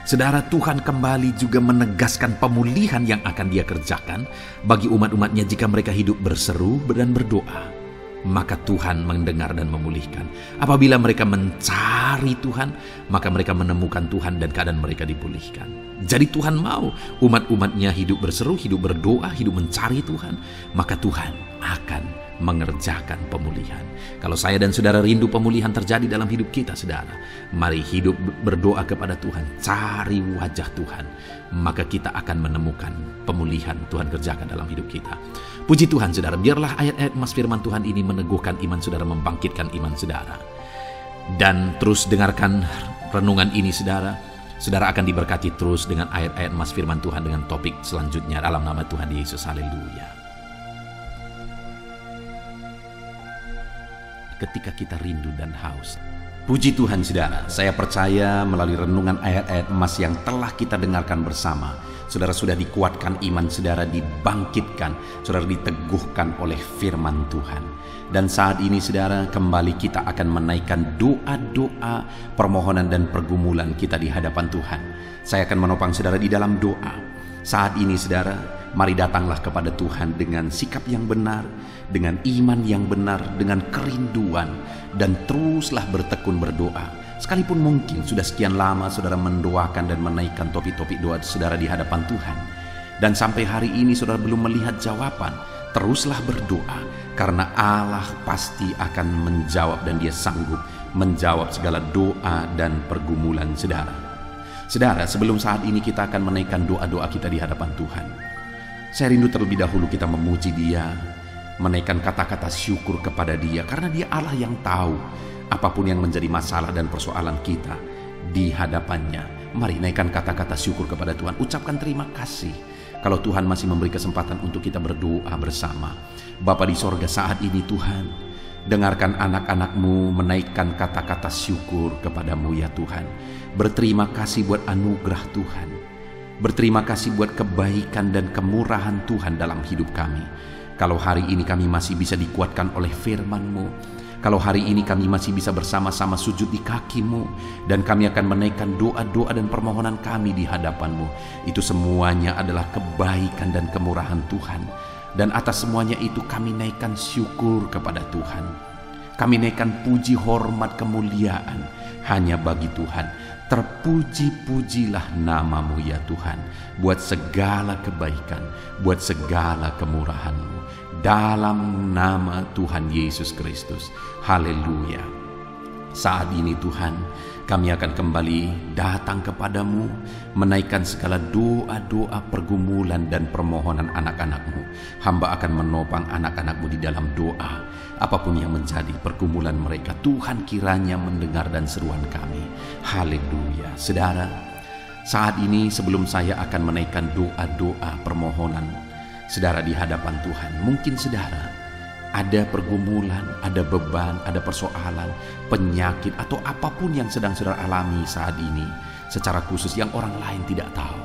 Saudara, Tuhan kembali juga menegaskan pemulihan yang akan Dia kerjakan bagi umat-umatnya jika mereka hidup berseru dan berdoa. Maka Tuhan mendengar dan memulihkan. Apabila mereka mencari Tuhan, maka mereka menemukan Tuhan dan keadaan mereka dipulihkan. Jadi Tuhan mau umat-umatnya hidup berseru, hidup berdoa, hidup mencari Tuhan, maka Tuhan akan mengerjakan pemulihan. Kalau saya dan saudara rindu pemulihan terjadi dalam hidup kita, saudara, mari hidup berdoa kepada Tuhan, cari wajah Tuhan, maka kita akan menemukan pemulihan Tuhan kerjakan dalam hidup kita. Puji Tuhan, saudara, biarlah ayat-ayat emas firman Tuhan ini meneguhkan iman saudara, membangkitkan iman saudara. Dan terus dengarkan renungan ini, saudara. Saudara akan diberkati terus dengan ayat-ayat emas firman Tuhan dengan topik selanjutnya dalam nama Tuhan Yesus. Haleluya. Ketika kita rindu dan haus. Puji Tuhan, saudara, saya percaya melalui renungan ayat-ayat emas yang telah kita dengarkan bersama, saudara sudah dikuatkan iman saudara, dibangkitkan, saudara diteguhkan oleh firman Tuhan. Dan saat ini, saudara, kembali kita akan menaikkan doa-doa, permohonan dan pergumulan kita di hadapan Tuhan. Saya akan menopang saudara di dalam doa. Saat ini, saudara, mari datanglah kepada Tuhan dengan sikap yang benar, dengan iman yang benar, dengan kerinduan, dan teruslah bertekun berdoa. Sekalipun mungkin sudah sekian lama saudara mendoakan dan menaikkan topik-topik doa saudara di hadapan Tuhan, dan sampai hari ini saudara belum melihat jawaban, teruslah berdoa, karena Allah pasti akan menjawab dan Dia sanggup menjawab segala doa dan pergumulan saudara. Saudara, sebelum saat ini kita akan menaikkan doa-doa kita di hadapan Tuhan, saya rindu terlebih dahulu kita memuji Dia, menaikkan kata-kata syukur kepada Dia, karena Dia Allah yang tahu apapun yang menjadi masalah dan persoalan kita di hadapannya. Mari naikkan kata-kata syukur kepada Tuhan, ucapkan terima kasih kalau Tuhan masih memberi kesempatan untuk kita berdoa bersama. Bapa di sorga, saat ini Tuhan, dengarkan anak-anak-Mu menaikkan kata-kata syukur kepadamu ya Tuhan. Berterima kasih buat anugerah Tuhan, berterima kasih buat kebaikan dan kemurahan Tuhan dalam hidup kami. Kalau hari ini kami masih bisa dikuatkan oleh firman-Mu, kalau hari ini kami masih bisa bersama-sama sujud di kaki-Mu, dan kami akan menaikkan doa-doa dan permohonan kami di hadapan-Mu, itu semuanya adalah kebaikan dan kemurahan Tuhan. Dan atas semuanya itu kami naikkan syukur kepada Tuhan. Kami naikkan puji, hormat, kemuliaan hanya bagi Tuhan. Terpuji-pujilah nama-Mu ya Tuhan, buat segala kebaikan, buat segala kemurahan-Mu. Dalam nama Tuhan Yesus Kristus. Haleluya. Saat ini Tuhan, kami akan kembali datang kepadamu, menaikkan segala doa-doa pergumulan dan permohonan anak-anak-Mu. Hamba akan menopang anak-anak-Mu di dalam doa. Apapun yang menjadi pergumulan mereka, Tuhan kiranya mendengar dan seruan kami. Haleluya. Saudara, saat ini sebelum saya akan menaikkan doa-doa permohonan saudara di hadapan Tuhan, mungkin saudara ada pergumulan, ada beban, ada persoalan, penyakit, atau apapun yang sedang saudara alami saat ini secara khusus yang orang lain tidak tahu,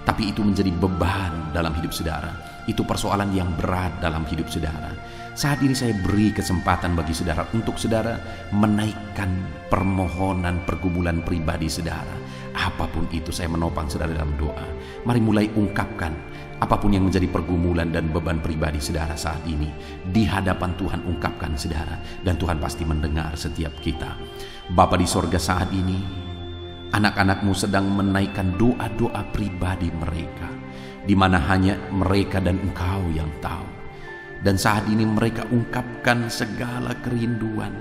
tapi itu menjadi beban dalam hidup saudara. Itu persoalan yang berat dalam hidup saudara. Saat ini saya beri kesempatan bagi saudara untuk saudara menaikkan permohonan pergumulan pribadi saudara. Apapun itu, saya menopang saudara dalam doa. Mari mulai ungkapkan apapun yang menjadi pergumulan dan beban pribadi saudara saat ini. Di hadapan Tuhan ungkapkan saudara, dan Tuhan pasti mendengar setiap kita. Bapa di sorga, saat ini anak-anak-Mu sedang menaikkan doa-doa pribadi mereka, di mana hanya mereka dan Engkau yang tahu. Dan saat ini mereka ungkapkan segala kerinduan,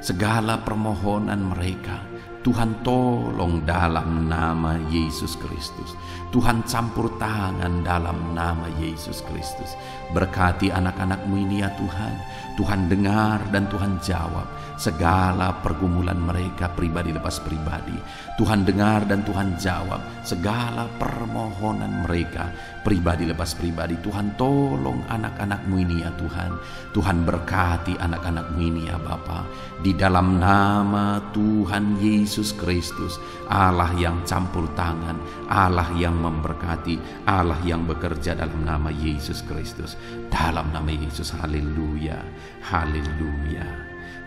segala permohonan mereka. Tuhan tolong dalam nama Yesus Kristus. Tuhan campur tangan dalam nama Yesus Kristus. Berkati anak-anak-Mu ini ya Tuhan. Tuhan dengar dan Tuhan jawab segala pergumulan mereka pribadi lepas pribadi. Tuhan dengar dan Tuhan jawab segala permohonan mereka pribadi lepas pribadi. Tuhan tolong anak-anak-Mu ini ya Tuhan. Tuhan berkati anak-anak-Mu ini ya Bapa. Di dalam nama Tuhan Yesus Kristus, Allah yang campur tangan, Allah yang memberkati, Allah yang bekerja dalam nama Yesus Kristus. Dalam nama Yesus, haleluya, haleluya.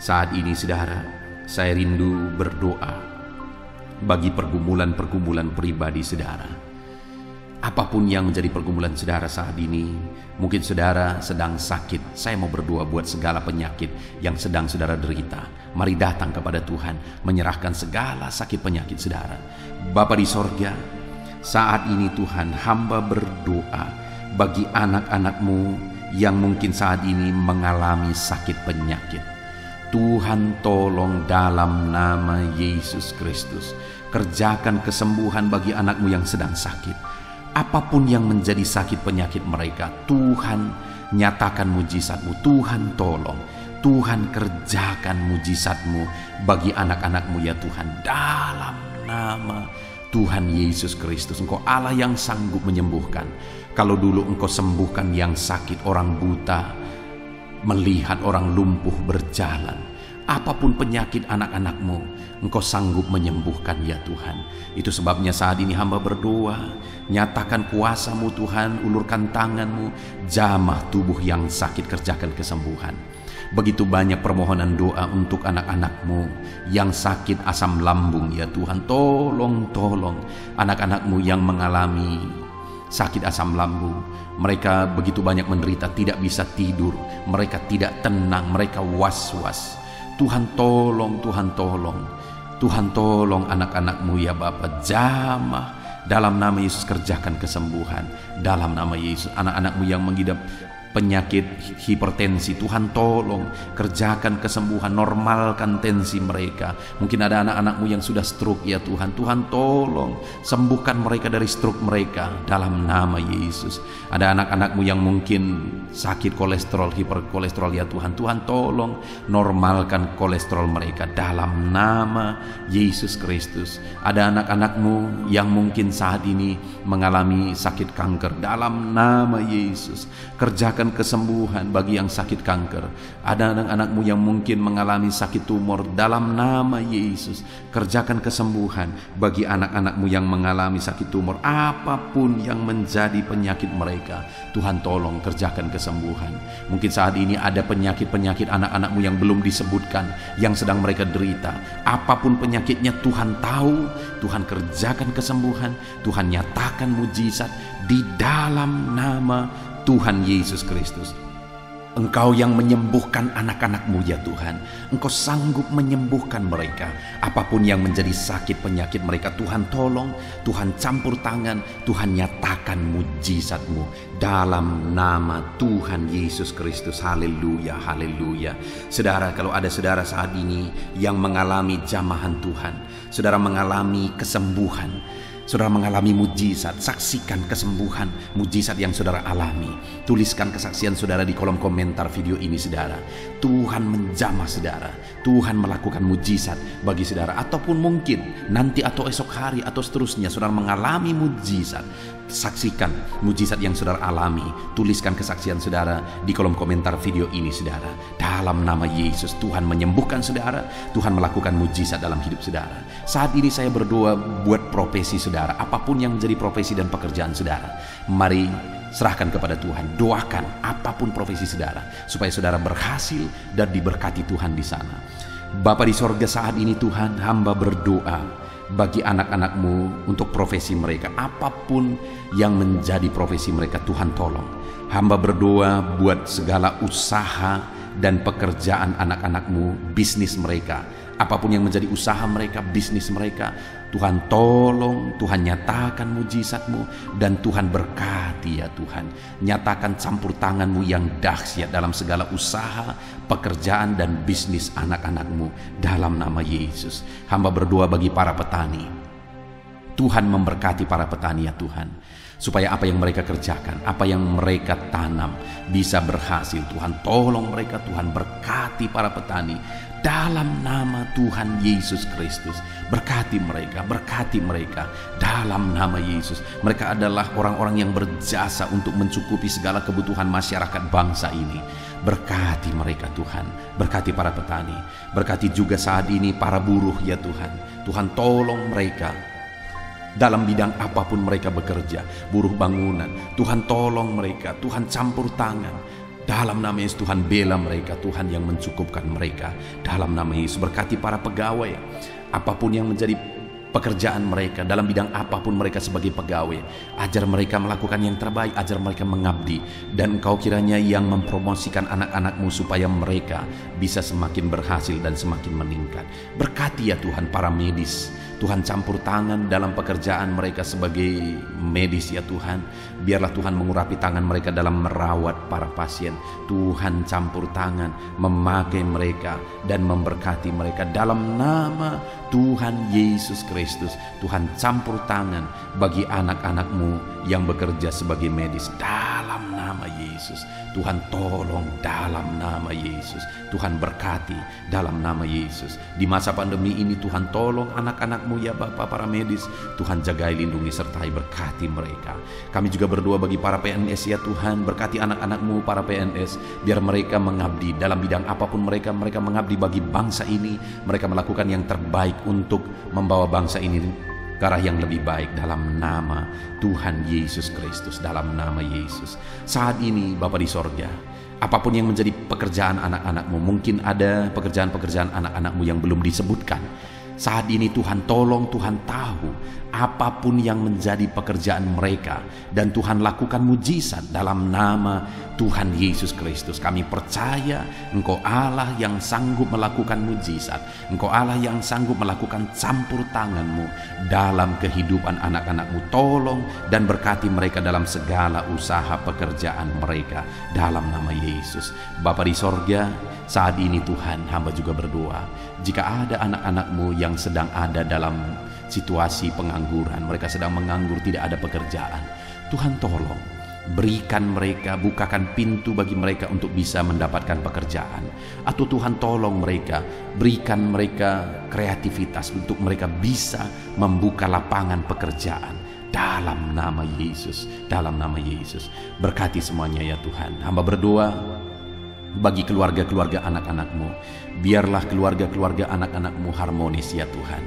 Saat ini saudara, saya rindu berdoa bagi pergumulan-pergumulan pribadi saudara. Apapun yang menjadi pergumulan saudara saat ini, mungkin saudara sedang sakit. Saya mau berdoa buat segala penyakit yang sedang saudara derita. Mari datang kepada Tuhan, menyerahkan segala sakit penyakit saudara. Bapa di sorga, saat ini Tuhan, hamba berdoa bagi anak-anak-Mu yang mungkin saat ini mengalami sakit penyakit. Tuhan tolong dalam nama Yesus Kristus, kerjakan kesembuhan bagi anak-Mu yang sedang sakit. Apapun yang menjadi sakit penyakit mereka, Tuhan nyatakan mujizat-Mu. Tuhan tolong, Tuhan kerjakan mujizat-Mu bagi anak-anak-Mu ya Tuhan. Dalam nama Tuhan Yesus Kristus, Engkau Allah yang sanggup menyembuhkan. Kalau dulu Engkau sembuhkan yang sakit, orang buta melihat, orang lumpuh berjalan. Apapun penyakit anak-anak-Mu, Engkau sanggup menyembuhkan ya Tuhan. Itu sebabnya saat ini hamba berdoa, nyatakan kuasa-Mu Tuhan, ulurkan tangan-Mu, jamah tubuh yang sakit, kerjakan kesembuhan. Begitu banyak permohonan doa untuk anak-anak-Mu yang sakit asam lambung ya Tuhan. Tolong anak-anak-Mu yang mengalami sakit asam lambung. Mereka begitu banyak menderita, tidak bisa tidur, mereka tidak tenang, mereka was-was. Tuhan tolong, Tuhan tolong, Tuhan tolong anak-anak-Mu ya Bapa. Jamah dalam nama Yesus, kerjakan kesembuhan dalam nama Yesus. Anak-anak-Mu yang mengidap penyakit hipertensi, Tuhan tolong kerjakan kesembuhan, normalkan tensi mereka. Mungkin ada anak-anak-Mu yang sudah stroke ya Tuhan. Tuhan tolong sembuhkan mereka dari stroke mereka dalam nama Yesus. Ada anak-anak-Mu yang mungkin sakit kolesterol, hiperkolesterol ya Tuhan. Tuhan tolong normalkan kolesterol mereka dalam nama Yesus Kristus. Ada anak-anak-Mu yang mungkin saat ini mengalami sakit kanker, dalam nama Yesus kerjakan kesembuhan bagi yang sakit kanker. Ada anak-anak-Mu yang mungkin mengalami sakit tumor, dalam nama Yesus kerjakan kesembuhan bagi anak-anak-Mu yang mengalami sakit tumor. Apapun yang menjadi penyakit mereka, Tuhan tolong kerjakan kesembuhan. Mungkin saat ini ada penyakit-penyakit anak-anak-Mu yang belum disebutkan, yang sedang mereka derita. Apapun penyakitnya Tuhan tahu. Tuhan kerjakan kesembuhan, Tuhan nyatakan mujizat di dalam nama Tuhan Yesus Kristus. Engkau yang menyembuhkan anak-anak-Mu ya Tuhan. Engkau sanggup menyembuhkan mereka. Apapun yang menjadi sakit penyakit mereka, Tuhan tolong, Tuhan campur tangan, Tuhan nyatakan mujizat-Mu dalam nama Tuhan Yesus Kristus. Haleluya, haleluya. Saudara, kalau ada saudara saat ini yang mengalami jamahan Tuhan, saudara mengalami kesembuhan, saudara mengalami mujizat, saksikan kesembuhan, mujizat yang saudara alami. Tuliskan kesaksian saudara di kolom komentar video ini saudara. Tuhan menjamah saudara, Tuhan melakukan mujizat bagi saudara. Ataupun mungkin nanti atau esok hari atau seterusnya saudara mengalami mujizat. Saksikan mujizat yang saudara alami. Tuliskan kesaksian saudara di kolom komentar video ini saudara. Dalam nama Yesus, Tuhan menyembuhkan saudara, Tuhan melakukan mujizat dalam hidup saudara. Saat ini saya berdoa buat profesi saudara, apapun yang menjadi profesi dan pekerjaan saudara. Mari serahkan kepada Tuhan, doakan apapun profesi saudara, supaya saudara berhasil dan diberkati Tuhan di sana. Bapa di sorga, saat ini Tuhan, hamba berdoa bagi anak-anak-Mu untuk profesi mereka. Apapun yang menjadi profesi mereka, Tuhan tolong. Hamba berdoa buat segala usaha dan pekerjaan anak-anak-Mu, bisnis mereka. Apapun yang menjadi usaha mereka, bisnis mereka, Tuhan tolong, Tuhan nyatakan mujizat-Mu, dan Tuhan berkati ya Tuhan. Nyatakan campur tangan-Mu yang dahsyat dalam segala usaha, pekerjaan, dan bisnis anak-anak-Mu dalam nama Yesus. Hamba berdoa bagi para petani. Tuhan memberkati para petani ya Tuhan, supaya apa yang mereka kerjakan, apa yang mereka tanam bisa berhasil. Tuhan tolong mereka, Tuhan berkati para petani dalam nama Tuhan Yesus Kristus. Berkati mereka dalam nama Yesus. Mereka adalah orang-orang yang berjasa untuk mencukupi segala kebutuhan masyarakat bangsa ini. Berkati mereka Tuhan, berkati para petani, berkati juga saat ini para buruh ya Tuhan. Tuhan tolong mereka dalam bidang apapun mereka bekerja, buruh bangunan. Tuhan tolong mereka, Tuhan campur tangan dalam nama Yesus. Tuhan bela mereka, Tuhan yang mencukupkan mereka dalam nama Yesus. Berkati para pegawai, apapun yang menjadi pekerjaan mereka, dalam bidang apapun mereka sebagai pegawai, ajar mereka melakukan yang terbaik, ajar mereka mengabdi, dan Engkau kiranya yang mempromosikan anak-anak-Mu supaya mereka bisa semakin berhasil dan semakin meningkat. Berkati ya Tuhan para medis, Tuhan campur tangan dalam pekerjaan mereka sebagai medis ya Tuhan. Biarlah Tuhan mengurapi tangan mereka dalam merawat para pasien. Tuhan campur tangan, memakai mereka dan memberkati mereka dalam nama Tuhan Yesus Kristus. Tuhan campur tangan bagi anak-anak-Mu yang bekerja sebagai medis dalam nama Yesus. Tuhan tolong dalam nama Yesus. Tuhan berkati dalam nama Yesus. Di masa pandemi ini Tuhan tolong anak-anak-Mu ya Bapa para medis. Tuhan jagai, lindungi, sertai, berkati mereka. Kami juga berdoa bagi para PNS ya Tuhan. Berkati anak-anak-Mu para PNS, biar mereka mengabdi dalam bidang apapun mereka mengabdi bagi bangsa ini. Mereka melakukan yang terbaik untuk membawa bangsa ini ke arah yang lebih baik dalam nama Tuhan Yesus Kristus, dalam nama Yesus. Saat ini Bapa di sorga, apapun yang menjadi pekerjaan anak-anak-Mu, mungkin ada pekerjaan-pekerjaan anak-anak-Mu yang belum disebutkan. Saat ini Tuhan tolong, Tuhan tahu apapun yang menjadi pekerjaan mereka, dan Tuhan lakukan mujizat dalam nama Tuhan Yesus Kristus. Kami percaya Engkau Allah yang sanggup melakukan mujizat. Engkau Allah yang sanggup melakukan campur tangan-Mu dalam kehidupan anak-anak-Mu. Tolong dan berkati mereka dalam segala usaha pekerjaan mereka dalam nama Yesus. Bapa di sorga, saat ini Tuhan, hamba juga berdoa, jika ada anak-anak-Mu yang sedang ada dalam situasi pengangguran, mereka sedang menganggur, tidak ada pekerjaan, Tuhan tolong berikan mereka, bukakan pintu bagi mereka untuk bisa mendapatkan pekerjaan. Atau Tuhan tolong mereka, berikan mereka kreativitas untuk mereka bisa membuka lapangan pekerjaan dalam nama Yesus, dalam nama Yesus. Berkati semuanya ya Tuhan. Hamba berdoa bagi keluarga-keluarga anak-anak-Mu. Biarlah keluarga-keluarga anak-anak-Mu harmonis ya Tuhan.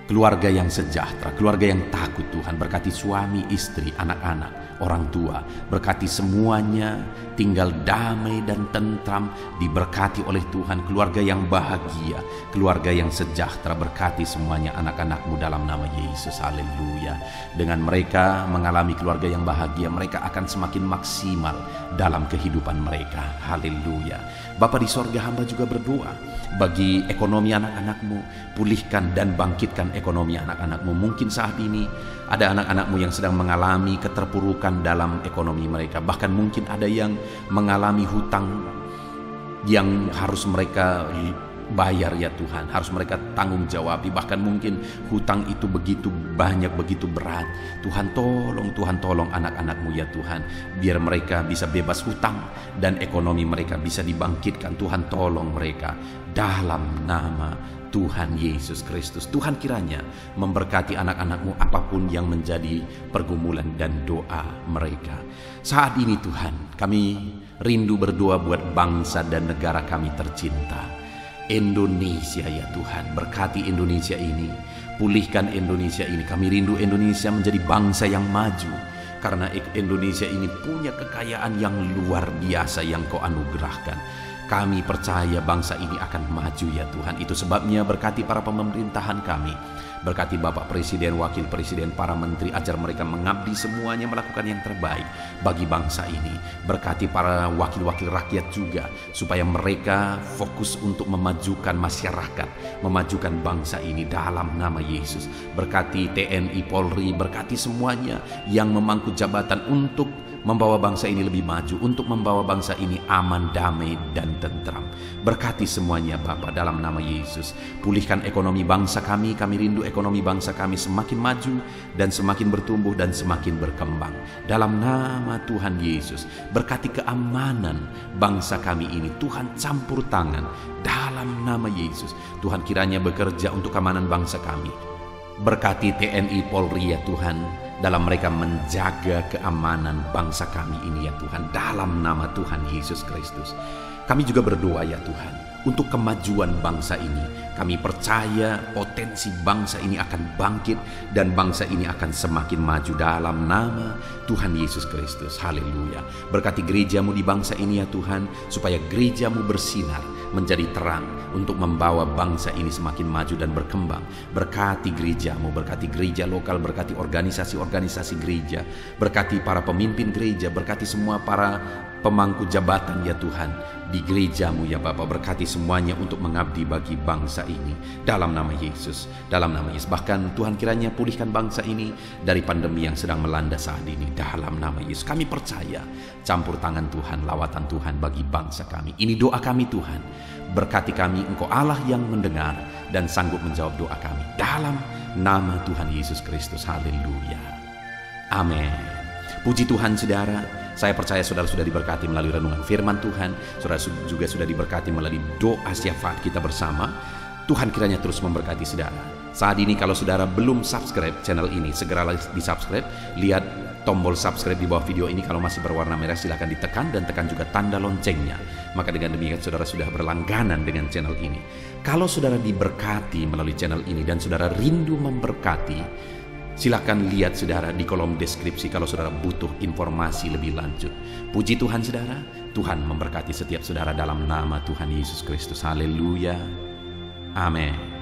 Keluarga yang sejahtera, keluarga yang takut Tuhan. Berkati suami, istri, anak-anak, orang tua. Berkati semuanya tinggal damai dan tentram, diberkati oleh Tuhan. Keluarga yang bahagia, keluarga yang sejahtera. Berkati semuanya anak-anak-Mu dalam nama Yesus. Haleluya. Dengan mereka mengalami keluarga yang bahagia, mereka akan semakin maksimal dalam kehidupan mereka. Haleluya. Bapa di sorga, hamba juga berdoa bagi ekonomi anak-anak-Mu. Pulihkan dan bangkitkan ekonomi anak-anak-Mu. Mungkin saat ini ada anak-anak-Mu yang sedang mengalami keterpurukan dalam ekonomi mereka. Bahkan mungkin ada yang mengalami hutang yang harus mereka bayar ya Tuhan, harus mereka tanggung jawabi. Bahkan mungkin hutang itu begitu banyak, begitu berat. Tuhan tolong anak-anak-Mu ya Tuhan, biar mereka bisa bebas hutang dan ekonomi mereka bisa dibangkitkan. Tuhan tolong mereka dalam nama Tuhan Yesus Kristus. Tuhan kiranya memberkati anak-anak-Mu apapun yang menjadi pergumulan dan doa mereka. Saat ini Tuhan, kami rindu berdoa buat bangsa dan negara kami tercinta, Indonesia ya Tuhan. Berkati Indonesia ini, pulihkan Indonesia ini. Kami rindu Indonesia menjadi bangsa yang maju, karena Indonesia ini punya kekayaan yang luar biasa yang Kau anugerahkan. Kami percaya bangsa ini akan maju ya Tuhan. Itu sebabnya berkati para pemerintahan kami. Berkati Bapak Presiden, Wakil Presiden, para menteri, ajar mereka mengabdi semuanya melakukan yang terbaik bagi bangsa ini. Berkati para wakil-wakil rakyat juga, supaya mereka fokus untuk memajukan masyarakat, memajukan bangsa ini dalam nama Yesus. Berkati TNI, Polri, berkati semuanya yang memangku jabatan untuk membawa bangsa ini lebih maju, untuk membawa bangsa ini aman, damai, dan tentram. Berkati semuanya Bapa dalam nama Yesus. Pulihkan ekonomi bangsa kami rindu ekonomi bangsa kami semakin maju dan semakin bertumbuh dan semakin berkembang. Dalam nama Tuhan Yesus, berkati keamanan bangsa kami ini. Tuhan campur tangan dalam nama Yesus. Tuhan kiranya bekerja untuk keamanan bangsa kami. Berkati TNI, Polri ya Tuhan, dalam mereka menjaga keamanan bangsa kami ini ya Tuhan, dalam nama Tuhan Yesus Kristus. Kami juga berdoa ya Tuhan untuk kemajuan bangsa ini. Kami percaya potensi bangsa ini akan bangkit dan bangsa ini akan semakin maju dalam nama Tuhan Yesus Kristus. Haleluya. Berkati gerejamu di bangsa ini ya Tuhan, supaya gerejamu bersinar menjadi terang untuk membawa bangsa ini semakin maju dan berkembang. Berkati gerejamu, berkati gereja lokal, berkati organisasi-organisasi gereja, berkati para pemimpin gereja, berkati semua para pemangku jabatan ya Tuhan di gerejamu ya Bapa. Berkati semuanya untuk mengabdi bagi bangsa ini dalam nama Yesus, dalam nama Yesus. Bahkan Tuhan kiranya pulihkan bangsa ini dari pandemi yang sedang melanda saat ini dalam nama Yesus. Kami percaya campur tangan Tuhan, lawatan Tuhan bagi bangsa kami. Ini doa kami Tuhan. Berkati kami, Engkau Allah yang mendengar dan sanggup menjawab doa kami dalam nama Tuhan Yesus Kristus. Haleluya. Amin. Puji Tuhan saudara, saya percaya saudara sudah diberkati melalui renungan firman Tuhan. Saudara juga sudah diberkati melalui doa syafaat kita bersama. Tuhan kiranya terus memberkati saudara. Saat ini kalau saudara belum subscribe channel ini, segeralah di subscribe. Lihat tombol subscribe di bawah video ini, kalau masih berwarna merah silahkan ditekan dan tekan juga tanda loncengnya. Maka dengan demikian saudara sudah berlangganan dengan channel ini. Kalau saudara diberkati melalui channel ini dan saudara rindu memberkati, silakan lihat saudara di kolom deskripsi kalau saudara butuh informasi lebih lanjut. Puji Tuhan saudara, Tuhan memberkati setiap saudara dalam nama Tuhan Yesus Kristus. Haleluya. Amin.